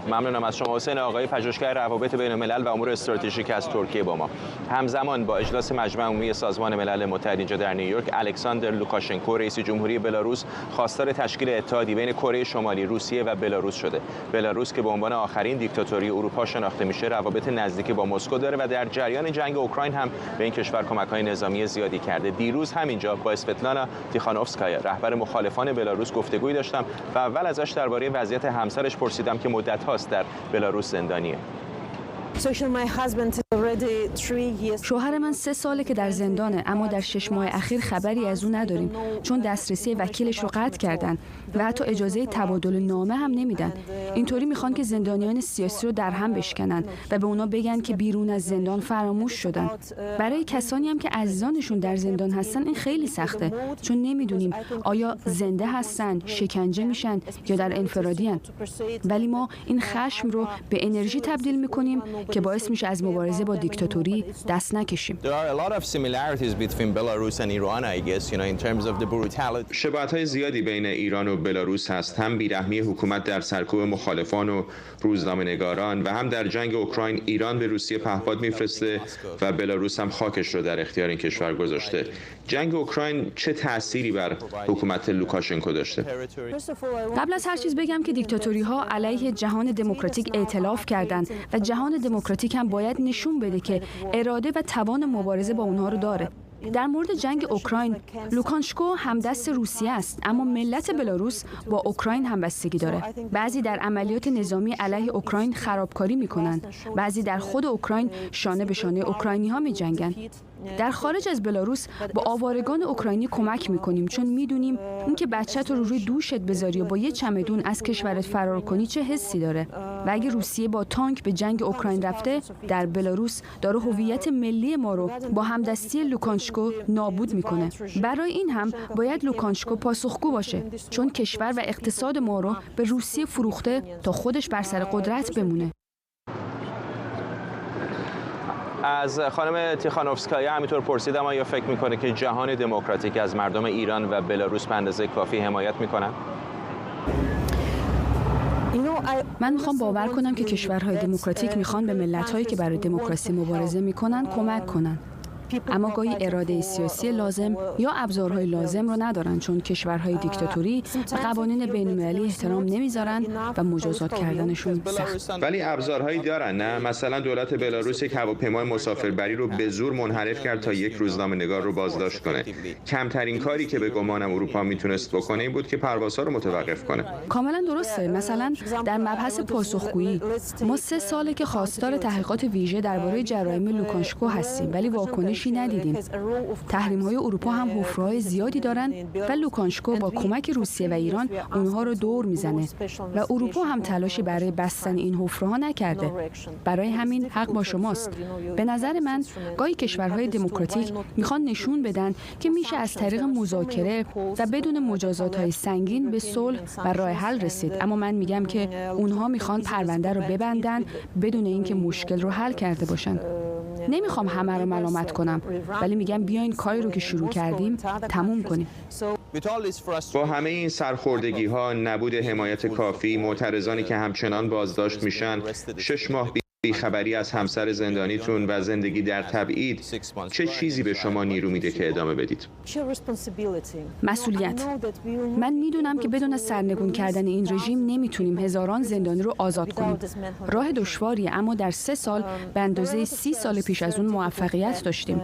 ممنونم از شما حسین آقای، پژوهشگر روابط بین الملل و امور استراتژیک از ترکیه با ما. همزمان با اجلاس مجمع عمومی سازمان ملل متحد اینجا در نیویورک، الکساندر لوکاشنکو رئیس جمهوری بلاروس خواستار تشکیل اتحادی بین کره شمالی، روسیه و بلاروس شده. بلاروس که به عنوان آخرین دیکتاتوری اروپا شناخته میشه، روابط نزدیکی با مسکو داره و در جریان جنگ اوکراین هم به این کشور کمک‌های نظامی زیادی کرده. دیروز همینجا با اسوتلانا تیخانوفسکایا رهبر مخالفان بلاروس گفتگویی داشتم و اول ازش درباره وضعیت همسرش پرسیدم که مدت‌ها در بلاروس زندانیه. شوهر من 3 ساله که در زندانه، اما در 6 ماه اخیر خبری از او نداریم چون دسترسی وکیلش رو قطع کردن و حتی اجازه تبادل نامه هم نمیدن. اینطوری میخوان که زندانیان سیاسی رو در هم بشکنن و به اونا بگن که بیرون از زندان فراموش شدن. برای کسانی هم که عزیزانشون در زندان هستن این خیلی سخته، چون نمیدونیم آیا زنده هستن، شکنجه میشن یا در انفرادی هن. ولی ما این خشم رو به انرژی تبدیل میکنیم که باعث میشه از مبارزه با دیکتاتوری دست نکشیم. شباهت‌های زیادی بین ایران و بلاروس هست، هم بیرحمی حکومت در سرکوب مخالفان و روزنامه‌نگاران و هم در جنگ اوکراین ایران به روسیه پهپاد میفرسته و بلاروس هم خاکش رو در اختیار این کشور گذاشته. جنگ اوکراین چه تأثیری بر حکومت لوکاشنکو داشته؟ قبل از هر چیز بگم که دیکتاتوری‌ها علیه جهان دموکراتیک ائتلاف کردند و جهان دموکراتیک هم باید نشون بده که اراده و توان مبارزه با اونها رو داره. در مورد جنگ اوکراین، لوکاشنکو همدست روسیه است، اما ملت بلاروس با اوکراین همبستگی داره. بعضی در عملیات نظامی علیه اوکراین خرابکاری میکنند، بعضی در خود اوکراین شانه به شانه اوکراینی‌ها میجنگند. در خارج از بلاروس با آوارگان اوکراینی کمک میکنیم، چون میدونیم اینکه بچه‌ت رو روی دوشت بذاری و با یه چمدون از کشورت فرار کنی چه حسی داره. و اگه روسیه با تانک به جنگ اوکراین رفته، در بلاروس داره هویت ملی ما رو با همدستی لوکاشنکو نابود میکنه. برای این هم باید لوکاشنکو پاسخگو باشه، چون کشور و اقتصاد ما رو به روسیه فروخته تا خودش بر سر قدرت بمونه. از خانم تیخانوفسکایا همینطور پرسیدم آیا فکر میکنه که جهان دموکراتیک از مردم ایران و بلاروس به اندازه کافی حمایت میکنن؟ من میخوام باور کنم که کشورهای دموکراتیک میخوان به ملت‌هایی که برای دموکراسی مبارزه میکنن کمک کنن. اما گاهی اراده سیاسی لازم یا ابزارهای لازم رو ندارن، چون کشورهای دیکتاتوری به قوانین بین‌المللی احترام نمیذارن و مجازات کردنشون سخت. ولی ابزارهایی دارن، نه؟ مثلا دولت بلاروس یک هواپیمای مسافربری رو به زور منحرف کرد تا یک روزنامه‌نگار رو بازداشت کنه. کمترین کاری که به گمانم اروپا میتونست بکنه این بود که پروازها رو متوقف کنه. کاملا درسته. مثلا در مبحث پاسخگویی ما 3 ساله که خواستار تحقیقات ویژه درباره جرایم لوکاشنکو هستیم، ولی واکنش ندیدیم. تحریم‌های اروپا هم حفره‌های زیادی دارن و لوکاشنکو با کمک روسیه و ایران اونها رو دور میزنه و اروپا هم تلاشی برای بستن این حفره‌ها نکرده. برای همین حق با شماست. به نظر من گاهی کشورهای دموکراتیک میخوان نشون بدن که میشه از طریق مذاکره و بدون مجازات‌های سنگین به صلح و راه حل رسید، اما من میگم که اونها میخوان پرونده رو ببندن بدون اینکه مشکل رو حل کرده باشن. نمیخوام همه رو ملامت کنم، ولی میگم بیاین کاری رو که شروع کردیم تموم کنیم. با همه این سرخوردگی‌ها، نبود حمایت کافی، معترضانی که همچنان بازداشت میشن، 6 ماه بیخبری از همسر زندانیتون و زندگی در تبعید، چه چیزی به شما نیرو میده که ادامه بدید؟ مسئولیت. من میدونم که بدون از سرنگون کردن این رژیم نمیتونیم هزاران زندانی رو آزاد کنیم. راه دشواریه، اما در 3 سال به اندازه 30 سال پیش از اون موفقیت داشتیم.